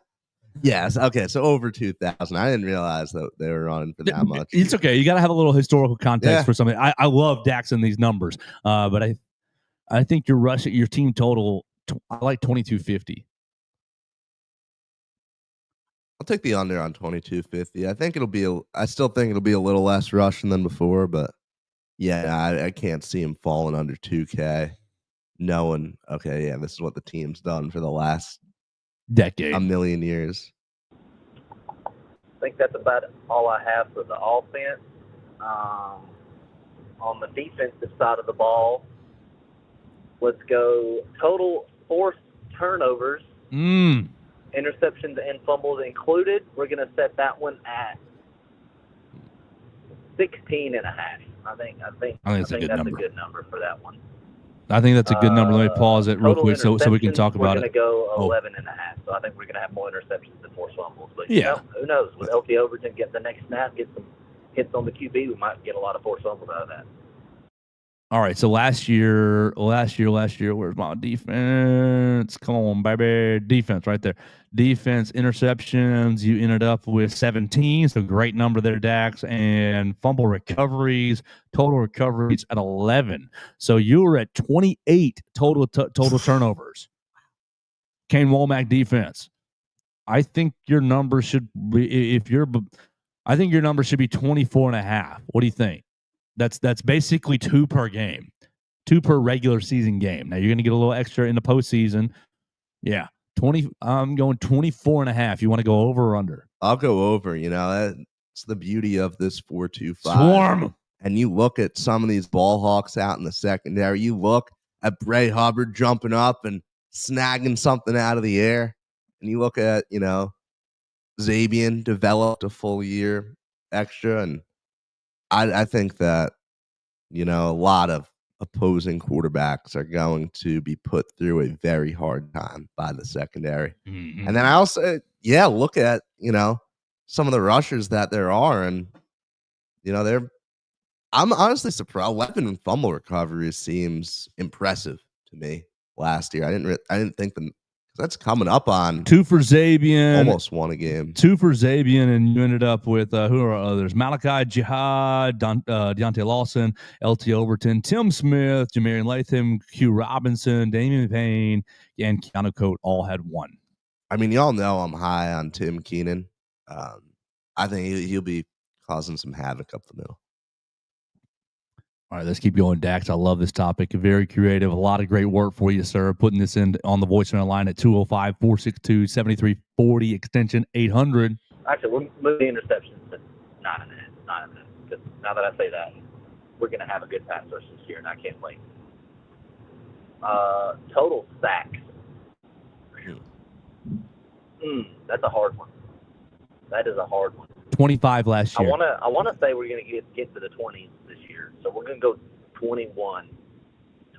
Yes. Okay. So over 2,000. I didn't realize that they were running for that much. It's okay. You got to have a little historical context for something. I love Dax and these numbers, but I think your team total. I like 2,250. I'll take the under on 2,250. I still think it'll be a little less rushing than before, but yeah, I can't see him falling under 2K. Knowing, this is what the team's done for the last decade, a million years. I think that's about all I have for the offense. On the defensive side of the ball, let's go total forced turnovers, interceptions and fumbles included. We're going to set that one at 16.5. I think that's a good number for that one. I think that's a good number. Let me pause it real quick so we can talk about it. We're going to go 11.5. So I think we're going to have more interceptions than forced fumbles. But who knows? With LT Overton get the next snap, get some hits on the QB, we might get a lot of forced fumbles out of that. All right. So last year, where's my defense? Come on, baby. Defense right there. Defense, interceptions, you ended up with 17. So great number there, Dax. And fumble recoveries, total recoveries at 11. So you were at 28 total turnovers. Kane Womack defense. I think your number should be 24.5. What do you think? That's basically 2 per game, 2 per regular season game. Now you're going to get a little extra in the postseason. Yeah, 20. I'm going 24.5. You want to go over or under? I'll go over. That's the beauty of this 4-2-5. Swarm. And you look at some of these ball hawks out in the secondary. You look at Bray Hubbard jumping up and snagging something out of the air. And you look at, Zabian developed a full year extra. And I think that, a lot of opposing quarterbacks are going to be put through a very hard time by the secondary. Mm-hmm. And then I also, look at, some of the rushers that there are. And, I'm honestly surprised. Weapon and fumble recovery seems impressive to me last year. I didn't think that's coming up on 2 for Zabian, almost won a game. 2 for Zabian, and you ended up with who are others? Malachi Jihad, Deontay Lawson, LT Overton, Tim Smith, Jamarian Latham, Q Robinson, Damian Payne, and Keanu Coate all had 1. I mean, y'all know I'm high on Tim Keenan. I think he'll be causing some havoc up the middle. All right, let's keep going, Dax. I love this topic. Very creative. A lot of great work for you, sir. Putting this in on the voicemail line at 205-462-7340, extension 800. Actually, we're moving interceptions to 9.5. Because now that I say that, we're going to have a good pass rush this year, and I can't wait. Total sacks. That's a hard one. That is a hard one. 25 last year. I want to say we're going to get to the 20s this year. So we're going to go 21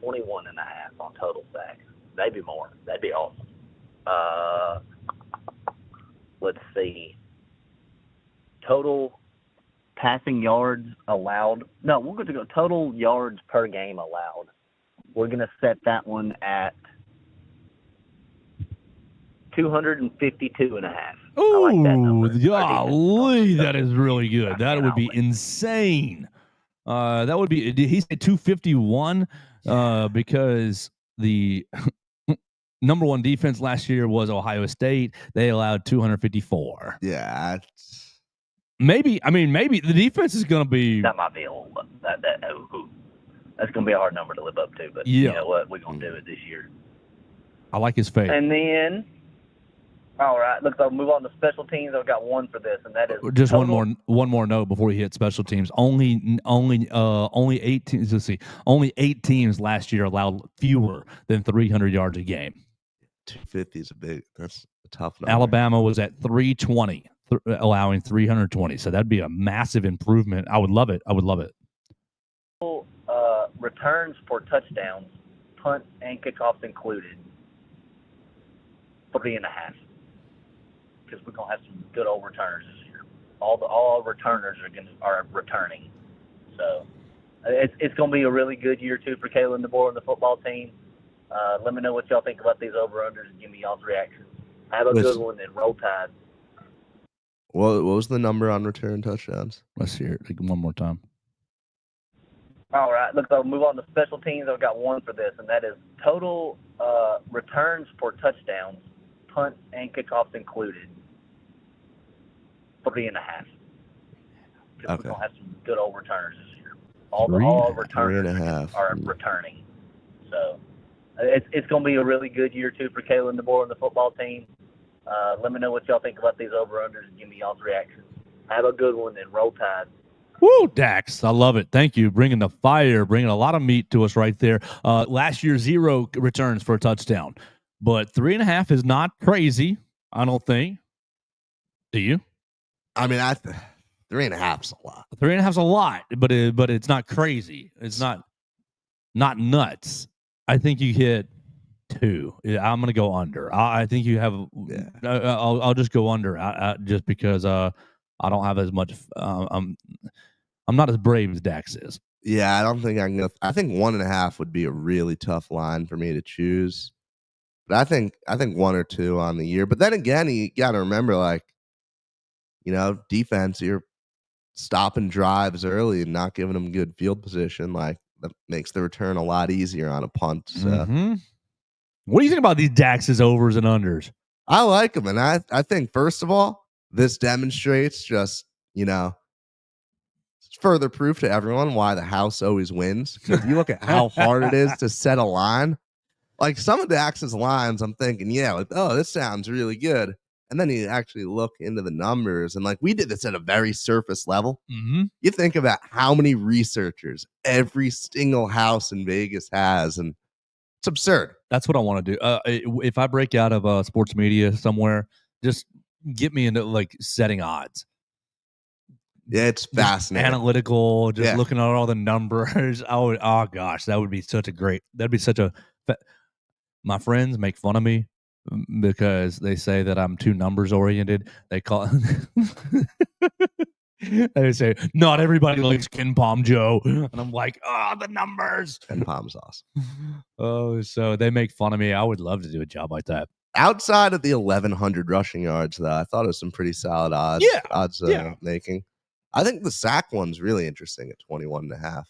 and a half on total sacks. Maybe more. That'd be awesome. Let's see. Total passing yards allowed. No, we're going to go total yards per game allowed. We're going to set that one at 252 and a half. Ooh, I like that number. golly, that is really good. That would be insane. That would be, did he say 251? Because the number 1 defense last year was Ohio State. They allowed 254. Yeah. Maybe the defense is going to be. That might be a little, that's going to be a hard number to live up to, but yeah. You know what? We're going to do it this year. I like his face. And then, all right, look, I'll move on to special teams. I've got 1 for this, and that is just total. one more note before we hit special teams. Only 8 teams. Let's see. Only 8 teams last year allowed fewer than 300 yards a game. 250 is that's a tough number. Alabama was at 320, allowing 320. So that'd be a massive improvement. I would love it. Returns for touchdowns, punts and kickoffs included, 3.5. Because we're gonna have some good old returners this year. All returners are returning, so it's gonna be a really good year too for Kalen DeBoer and the football team. Let me know what y'all think about these over-unders and give me y'all's reactions. Have a good one and roll Tide. What was the number on return touchdowns? Let's hear it one more time. All right, look, I'll move on to special teams. I've got 1 for this, and that is total returns for touchdowns, punts and kickoffs included, 3.5. Because we're gonna have some good old returners this year. All returners are returning, so it's gonna be a really good year too for Kalen DeBoer and the football team. Let me know what y'all think about these over-unders and give me y'all's reactions. Have a good one and roll Tide. Woo, Dax. I love it. Thank you. Bringing the fire, bringing a lot of meat to us right there. Last year, 0 returns for a touchdown, but 3.5 is not crazy, I don't think. Do you? I mean, 3.5 is a lot. 3.5 is a lot, but it's not crazy. It's not nuts. I think you hit 2. I'm gonna go under. I think you have. Yeah. I'll just go under. Just because I don't have as much. I'm not as brave as Dax is. Yeah, I don't think I can go. I think 1.5 would be a really tough line for me to choose. But I think 1 or 2 on the year. But then again, you got to remember, defense, you're stopping drives early and not giving them good field position. That makes the return a lot easier on a punt. So. Mm-hmm. What do you think about these Dax's overs and unders? I like them, and I think first of all, this demonstrates just further proof to everyone why the house always wins. If you look at how hard it is to set a line, like some of Dax's lines, I'm thinking, yeah, like, oh, this sounds really good. And then you actually look into the numbers, and like we did this at a very surface level. Mm-hmm. You think about how many researchers every single house in Vegas has, and it's absurd. That's what I want to do. If I break out of sports media somewhere, just get me into like setting odds. Yeah, it's fascinating. Analytical, just looking at all the numbers. Oh gosh, that would be such a great. That'd be such a. My friends make fun of me because they say that I'm too numbers oriented. They call. They say not everybody likes Ken Palm Joe, and I'm like, oh, the numbers. Ken Palm's awesome. Oh, so they make fun of me. I would love to do a job like that. Outside of the 1,100 rushing yards, though, I thought it was some pretty solid odds. Making. I think the sack one's really interesting at 21.5.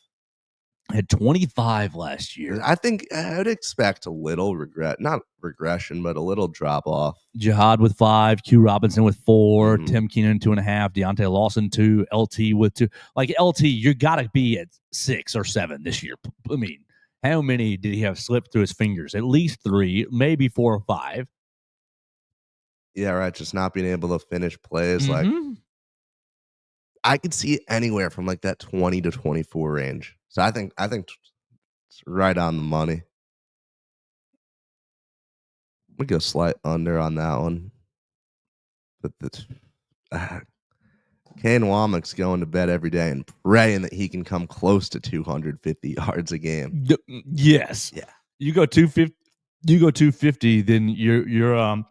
I had 25 last year. I think I would expect a little not regression, but a little drop off. Jihad with 5, Q Robinson with 4, Tim Keenan 2.5, Deontay Lawson 2, LT with 2. Like LT, you got to be at 6 or 7 this year. I mean, how many did he have slipped through his fingers? At least 3, maybe 4 or 5. Yeah, right. Just not being able to finish plays. Like I could see it anywhere from like that 20 to 24 range. So I think it's right on the money. We go slight under on that one. But Kane Womack's going to bed every day and praying that he can come close to 250 yards a game. Yes. Yeah. You go 250, then you're I'm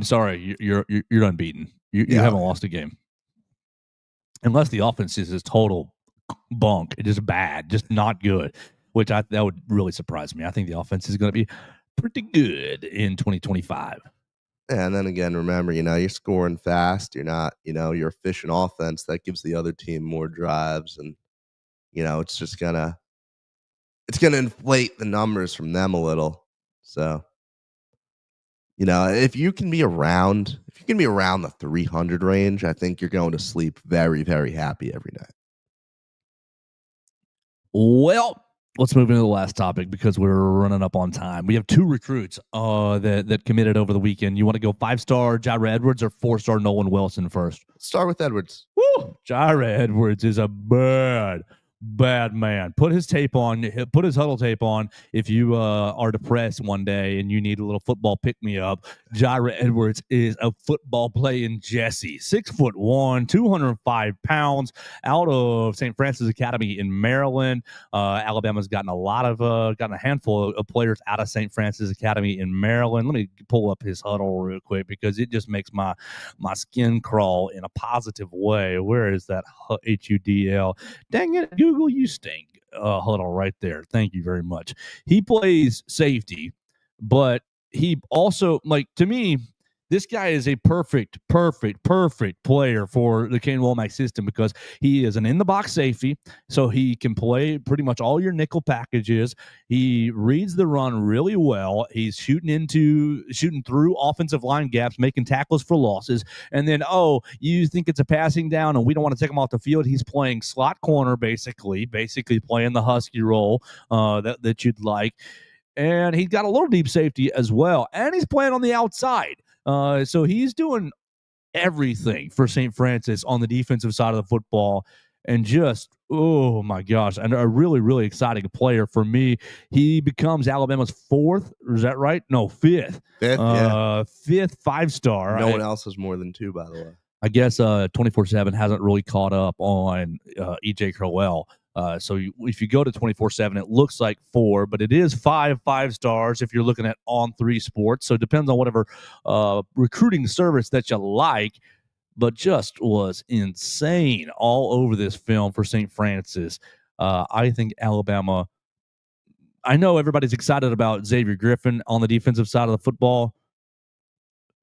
sorry, you're unbeaten. You haven't lost a game. Unless the offense is total bunk, it is bad, just not good, which that would really surprise me. I think the offense is going to be pretty good in 2025. Yeah, and then again, remember, you're scoring fast. You're not, you're efficient offense. That gives the other team more drives, and it's just gonna inflate the numbers from them a little. So, if you can be around the 300 range, I think you're going to sleep very, very happy every night. Well, let's move into the last topic because we're running up on time. We have 2 recruits that committed over the weekend. You want to go 5-star Jaira Edwards or 4-star Nolan Wilson first? Start with Edwards. Woo! Jaira Edwards is a bad man. Put his huddle tape on if you are depressed one day and you need a little football pick-me-up. Jaira Edwards is a football playing Jesse. 6'1", 205 pounds, out of St. Francis Academy in Maryland. Alabama's gotten a handful of players out of St. Francis Academy in Maryland. Let me pull up his huddle real quick because it just makes my skin crawl in a positive way. Where is that HUDL? Dang it, Google, you stink. Huddle right there. Thank you very much. He plays safety, but he also, to me, this guy is a perfect player for the Kane Womack system because he is an in-the-box safety, so he can play pretty much all your nickel packages. He reads the run really well. He's shooting through offensive line gaps, making tackles for losses. And then, you think it's a passing down and we don't want to take him off the field. He's playing slot corner, basically playing the Husky role that you'd like. And he's got a little deep safety as well. And he's playing on the outside. So he's doing everything for St. Francis on the defensive side of the football. And just, oh, my gosh, and a really, really exciting player for me. He becomes Alabama's 4th. Is that right? No, 5th. 5th 5-star. No one else has more than 2, by the way. I guess 24/7 hasn't really caught up on E.J. Crowell. So if you go to 24/7, it looks like 4, but it is 5 stars if you're looking at On3 Sports. So it depends on whatever recruiting service that you like, but just was insane all over this film for St. Francis. I think Alabama, I know everybody's excited about Xavier Griffin on the defensive side of the football.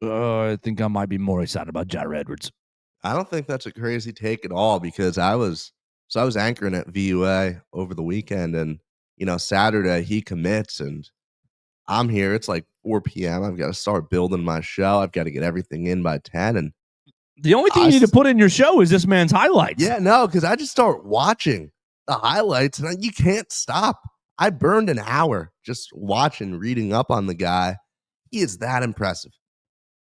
I think I might be more excited about Jaira Edwards. I don't think that's a crazy take at all because I was anchoring at VUA over the weekend, and Saturday he commits, and I'm here. It's like 4 p.m. I've got to start building my show. I've got to get everything in by 10, and The only thing you need to put in your show is this man's highlights. Yeah, no, because I just start watching the highlights and you can't stop. I burned an hour just watching, reading up on the guy. He is that impressive.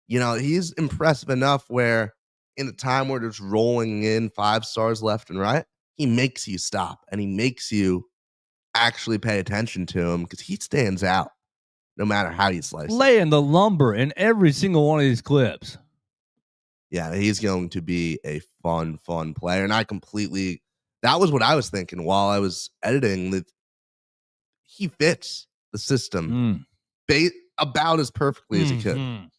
He's impressive enough where in a time where there's rolling in 5 stars left and right, he makes you stop and he makes you actually pay attention to him because he stands out no matter how you slice it. Laying the lumber in every single one of these clips. Yeah, he's going to be a fun player. And that was what I was thinking while I was editing, that he fits the system about as perfectly as he could.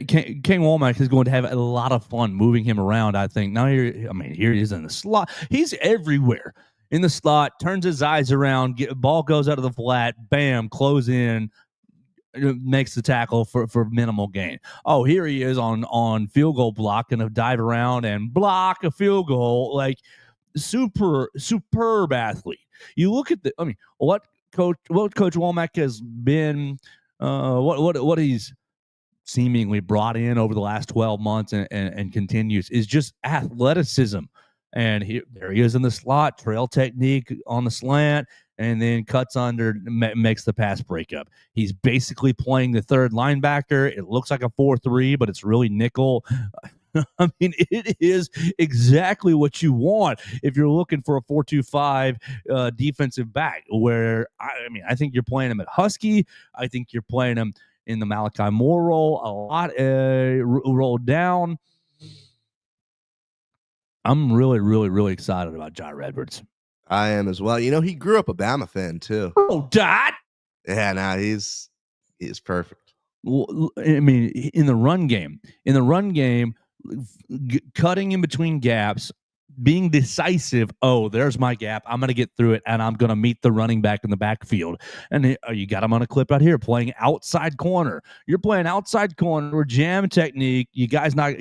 King Womack is going to have a lot of fun moving him around, I think. Now here he is in the slot. He's everywhere in the slot, turns his eyes around, ball goes out of the flat, bam, close in, makes the tackle for minimal gain. Oh, here he is on field goal block, going to dive around and block a field goal. Like, superb athlete. You look at what Coach Womack has been, what he's seemingly brought in over the last 12 months and continues is just athleticism. And there he is in the slot, trail technique on the slant, and then cuts under, makes the pass breakup. He's basically playing the third linebacker. It looks like a 4-3, but it's really nickel. I mean, it is exactly what you want if you're looking for a 4-2-5 defensive back, where, I think you're playing him at Husky. I think you're playing him in the Malachi Moore role a lot, rolled down. I'm really, really, really excited about Jair Edwards. I am as well. He grew up a Bama fan too. Oh, Dad. Yeah, now he's perfect. Well, in the run game, cutting in between gaps, being decisive. Oh, there's my gap. I'm going to get through it, and I'm going to meet the running back in the backfield. And you got him on a clip out here playing outside corner. You're playing outside corner, jam technique. You guys not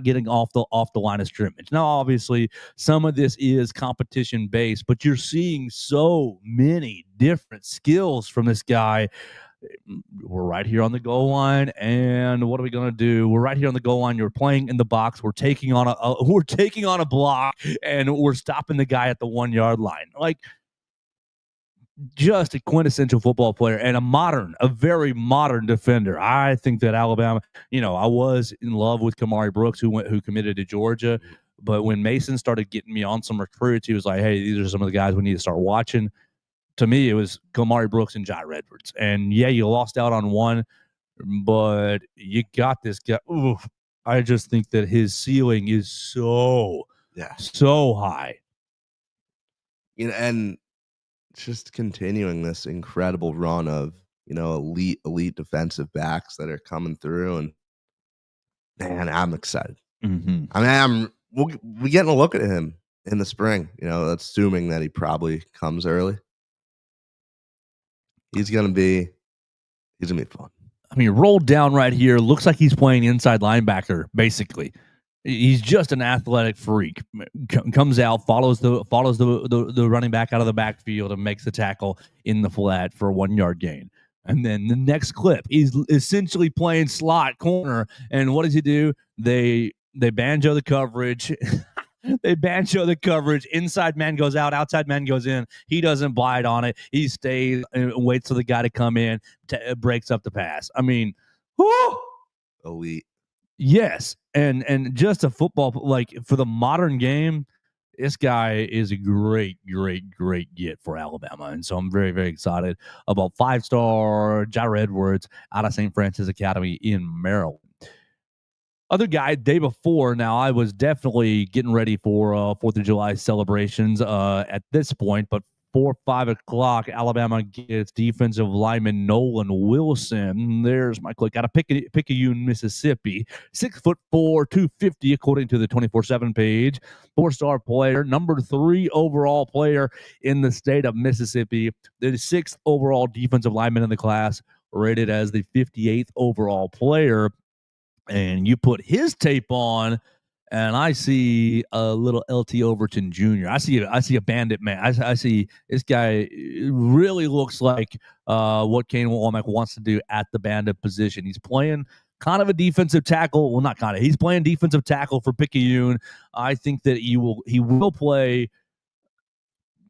getting off the line of scrimmage. Now, obviously, some of this is competition based, but you're seeing so many different skills from this guy. We're right here on the goal line, and what are we going to do? We're right here on the goal line. You're playing in the box. We're taking on a block, and we're stopping the guy at the 1 yard line. Like, just a quintessential football player and a very modern defender. I think that Alabama, I was in love with Kamari Brooks, who committed to Georgia, but when Mason started getting me on some recruits, he was like, "Hey, these are some of the guys we need to start watching." To me, it was Kamari Brooks and Jair Edwards. And yeah, you lost out on one, but you got this guy. Oof. I just think that his ceiling is so high. And just continuing this incredible run of, elite defensive backs that are coming through. And man, I'm excited. Mm-hmm. We're getting a look at him in the spring, assuming that he probably comes early. He's gonna be fun. Rolled down right here. Looks like he's playing inside linebacker. Basically, he's just an athletic freak. Comes out, follows the running back out of the backfield, and makes the tackle in the flat for a 1 yard gain. And then the next clip, he's essentially playing slot corner. And what does he do? They banjo the coverage. They banjo the coverage. Inside man goes out. Outside man goes in. He doesn't bite on it. He stays and waits for the guy to come in, breaks up the pass. Whoo! Elite. Yes. And just a football, like, for the modern game, this guy is a great, great, great get for Alabama. And so I'm very, very excited about 5-star Jair Edwards out of St. Francis Academy in Maryland. Other guy, day before, now I was definitely getting ready for 4th of July celebrations at this point, but 5 o'clock, Alabama gets defensive lineman Nolan Wilson. There's my click out of Picayune, Mississippi. 6'4", 250, according to the 24/7 page. 4-star player, number 3 overall player in the state of Mississippi. The 6th overall defensive lineman in the class, rated as the 58th overall player. And you put his tape on, and I see a little LT Overton Jr. I see a bandit man. I see this guy really looks like what Kane Womack wants to do at the bandit position. He's playing kind of a defensive tackle. Well, not kind of. He's playing defensive tackle for Picayune. I think that he will play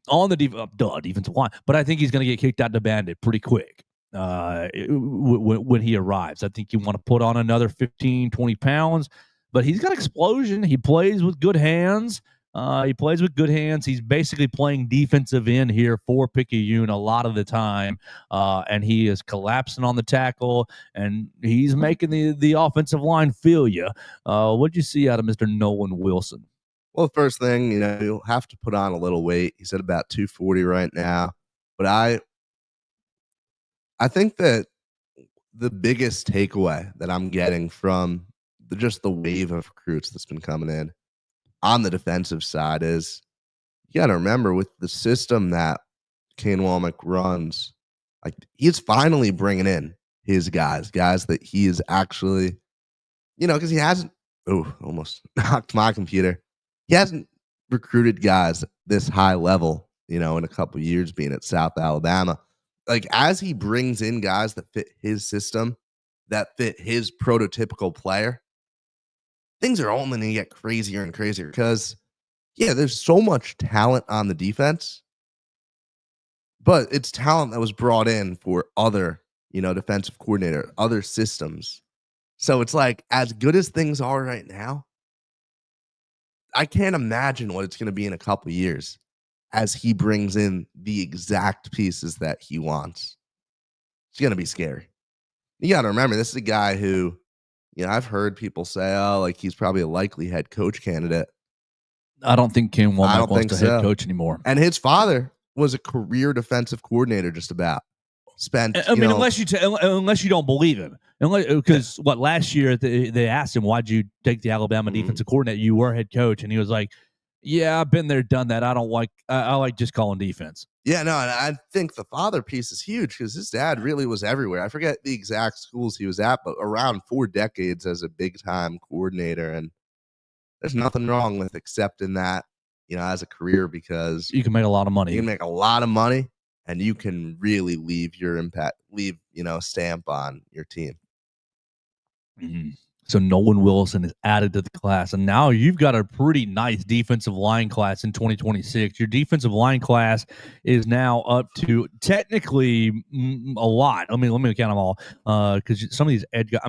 on the defensive line, but I think he's going to get kicked out to Bandit pretty quick when he arrives. I think you want to put on another 15, 20 pounds, but he's got explosion. He plays with good hands. He's basically playing defensive end here for Picayune a lot of the time, and he is collapsing on the tackle, and he's making the offensive line feel you. What'd you see out of Mr. Nolan Wilson? Well, the first thing, you'll have to put on a little weight. He's at about 240 right now. But I think that the biggest takeaway that I'm getting from just the wave of recruits that's been coming in on the defensive side is you got to remember with the system that Kane Womack runs, like he's finally bringing in his guys that he is actually, because he hasn't, almost knocked my computer. He hasn't recruited guys this high level, in a couple of years being at South Alabama. Like as he brings in guys that fit his system, that fit his prototypical player, things are only going to get crazier and crazier because, there's so much talent on the defense, but it's talent that was brought in for other, defensive coordinator, other systems. So it's like as good as things are right now, I can't imagine what it's going to be in a couple of years as he brings in the exact pieces that he wants. It's going to be scary. You got to remember, this is a guy who, I've heard people say, he's probably a likely head coach candidate. I don't think Kane Womack wants to head coach anymore. And his father was a career defensive coordinator just about. Unless you don't believe him. Because last year they asked him, why'd you take the Alabama defensive coordinator? You were head coach. And he was like, yeah, I've been there, done that. I like just calling defense. Yeah, no, and I think the father piece is huge because his dad really was everywhere. I forget the exact schools he was at, but around 4 decades as a big-time coordinator. And there's nothing wrong with accepting that, as a career because you can make a lot of money. You can make a lot of money, and you can really leave your impact, a stamp on your team. Mm-hmm. So Nolan Wilson is added to the class, and now you've got a pretty nice defensive line class in 2026. Your defensive line class is now up to technically a lot. Let me count them all because some of these edge guys,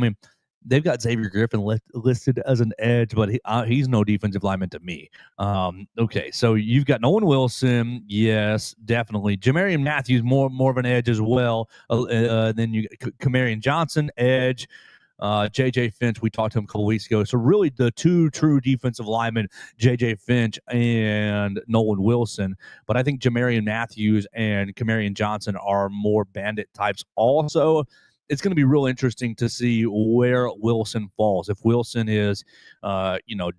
they've got Xavier Griffin listed as an edge, but he's no defensive lineman to me. Okay, so you've got Nolan Wilson, yes, definitely. Jamarian Matthews, more of an edge as well. Then you Kamarian Johnson, edge. J.J. Finch, we talked to him a couple weeks ago. So really the two true defensive linemen, J.J. Finch and Nolan Wilson. But I think Jamarian Matthews and Kamarian Johnson are more bandit types also. It's going to be real interesting to see where Wilson falls. If Wilson is,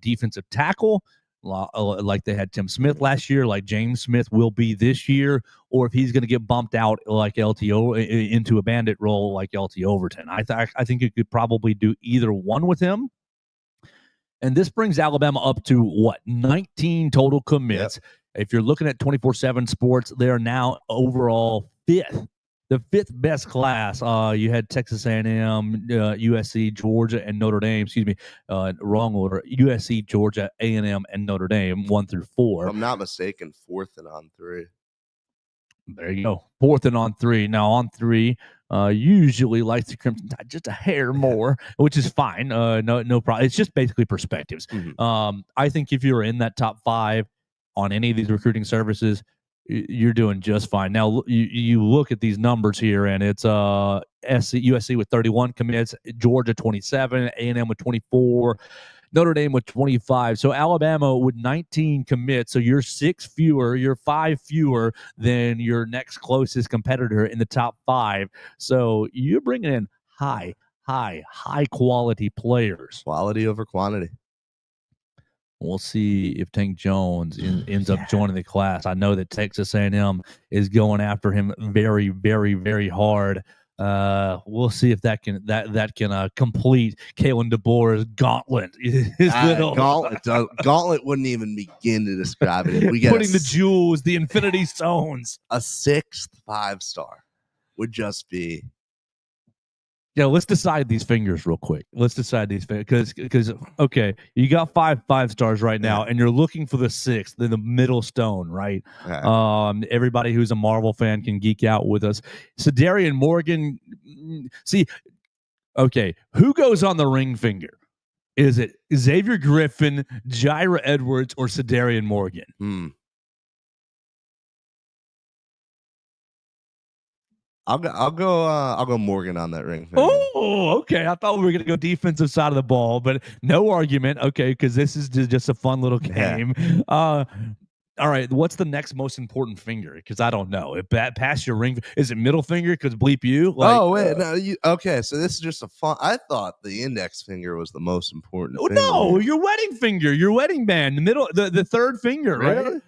defensive tackle, like they had Tim Smith last year, like James Smith will be this year, or if he's going to get bumped out like LTO into a bandit role like LT Overton. I think you could probably do either one with him. And this brings Alabama up to 19 total commits. Yep. If you're looking at 24/7 Sports, they are now overall 5th. The 5th best class. You had Texas A&M, USC, Georgia, and Notre Dame. Excuse me, wrong order. USC, Georgia, A&M, and Notre Dame, 1 through 4. If I'm not mistaken, 4th and on 3. There you go. 4th and on 3. Now on 3, usually likes the Crimson Tide just a hair more, which is fine. No problem. It's just basically perspectives. Mm-hmm. I think if you're in that top 5 on any of these recruiting services, you're doing just fine. Now, you look at these numbers here, and it's USC with 31 commits, Georgia 27, A&M with 24, Notre Dame with 25. So Alabama with 19 commits. So you're 5 fewer than your next closest competitor in the top 5. So you're bringing in high quality players. Quality over quantity. We'll see if Tank Jones ends up joining the class. I know that Texas A&M is going after him very, very, very hard. We'll see if that can complete Kalen DeBoer's gauntlet. Gauntlet wouldn't even begin to describe it. We get putting the jewels, the Infinity Stones. A 6th 5-star would just be Yeah, let's decide these fingers real quick. Let's decide these because okay, you got five stars right now, and you're looking for the sixth, the middle stone, right? Everybody who's a Marvel fan can geek out with us. Sedarian Morgan, see, okay, who goes on the ring finger? Is it Xavier Griffin, Jaira Edwards, or Sedarian Morgan? I'll go Morgan on that ring finger. Oh, okay. I thought we were going to go defensive side of the ball, but no argument. Okay, because this is just a fun little game. All right, what's the next most important finger? Because I don't know. If past your ring, is it middle finger? Because bleep you. Like, no, okay. So this is just a fun. I thought the index finger was the most important. No, your wedding finger, your wedding band, the middle, the third finger, really? Right?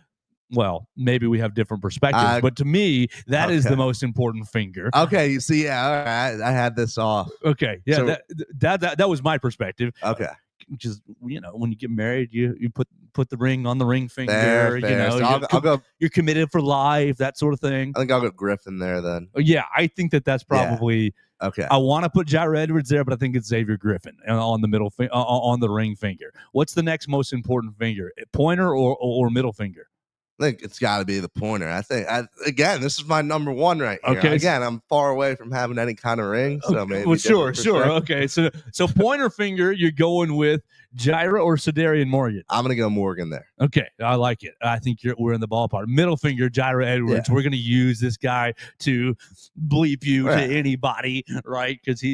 Well, maybe we have different perspectives, but to me, that is the most important finger. Okay, you see, all right, I had this off. Okay, yeah, so, that was my perspective. Okay, just when you get married, you put the ring on the ring finger. Fair. So I'll go. You're committed for life, that sort of thing. I think I'll go Griffin there then. Yeah, I think that's probably okay. I want to put Jaira Edwards there, but I think it's Xavier Griffin on the middle on the ring finger. What's the next most important finger? Pointer or middle finger? I think it's got to be the pointer. I think, again, this is my number one right here. Okay. Again, I'm far away from having any kind of ring, so maybe. Well, sure. Okay, so pointer finger, you're going with Jaira or Sedarian Morgan? I'm gonna go Morgan there. Okay, I like it. I think we're in the ballpark. Middle finger, Jaira Edwards. Yeah. We're gonna use this guy to bleep you to anybody, right? Because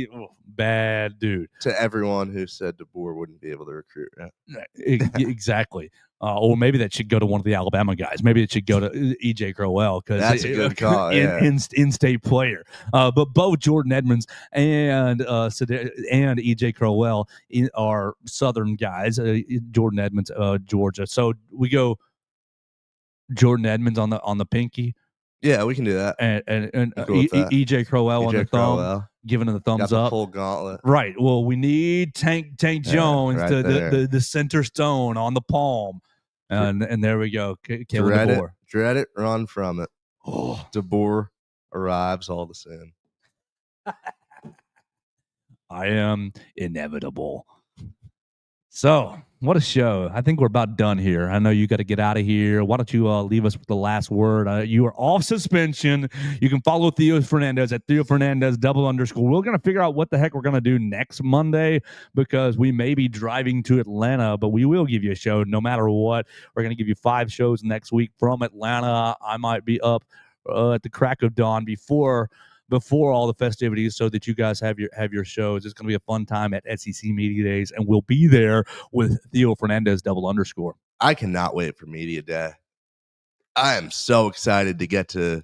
bad dude. To everyone who said DeBoer wouldn't be able to recruit. Right? Exactly. Or maybe that should go to one of the Alabama guys. Maybe it should go to E.J. Crowell because that's a good call. In-state player. But both Jordan Edmonds and E.J. Crowell are Southern guys. Jordan Edmonds, Georgia. So we go Jordan Edmonds on the pinky. Yeah, we can do that. And E.J. Crowell on the thumb, giving him the thumbs up. Full gauntlet. Right. Well, we need Tank Jones, the center stone on the palm. And there we go. Dread it, run from it. Oh, DeBoer arrives all the same. I am inevitable. So, what a show. I think we're about done here. I know you got to get out of here. Why don't you leave us with the last word? You are off suspension. You can follow Theo Fernandez at Theo Fernandez _. We're going to figure out what the heck we're going to do next Monday because we may be driving to Atlanta, but we will give you a show no matter what. We're going to give you 5 shows next week from Atlanta. I might be up at the crack of dawn before all the festivities so that you guys have your shows. It's going to be a fun time at SEC Media Days, and we'll be there with Theo Fernandez _. I cannot wait for Media Day. I am so excited to get to,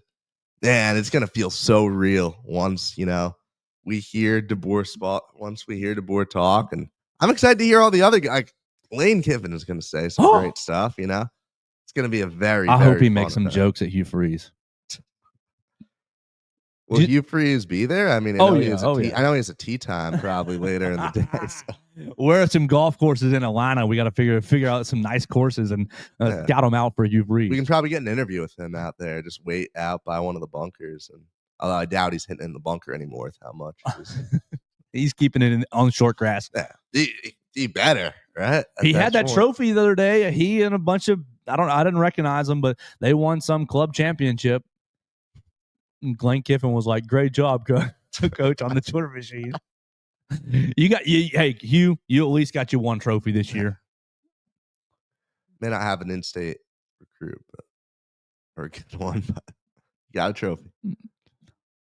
man, it's going to feel so real once, we hear DeBoer talk, and I'm excited to hear all the other guys. Lane Kiffin is going to say some great stuff, It's going to be a very, I hope he makes some jokes at Hugh Freeze. Will Hugh Freeze be there? I mean, I know he has a tea time probably later in the day. So. Where are some golf courses in Atlanta? We got to figure out some nice courses and scout them out for Hugh Freeze. We can probably get an interview with him out there. Just wait out by one of the bunkers. And although I doubt he's hitting in the bunker anymore with how much he's keeping it on short grass. Yeah, he better, right? He had that trophy the other day. He and a bunch of I didn't recognize them, but they won some club championship. And Glenn Kiffin was like, "Great job, coach, on the Twitter machine." Hey, Hugh, you at least got you one trophy this year. May not have an in-state recruit, or a good one, but you got a trophy.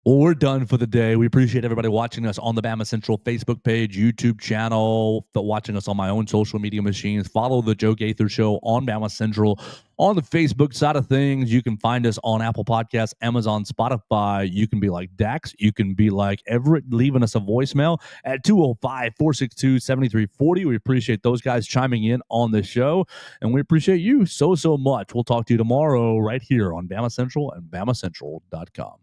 Well, we're done for the day. We appreciate everybody watching us on the BamaCentral Facebook page, YouTube channel, watching us on my own social media machines. Follow the Joe Gaither Show on BamaCentral. On the Facebook side of things, you can find us on Apple Podcasts, Amazon, Spotify. You can be like Dax. You can be like Everett, leaving us a voicemail at 205-462-7340. We appreciate those guys chiming in on the show, and we appreciate you so much. We'll talk to you tomorrow right here on BamaCentral and BamaCentral.com.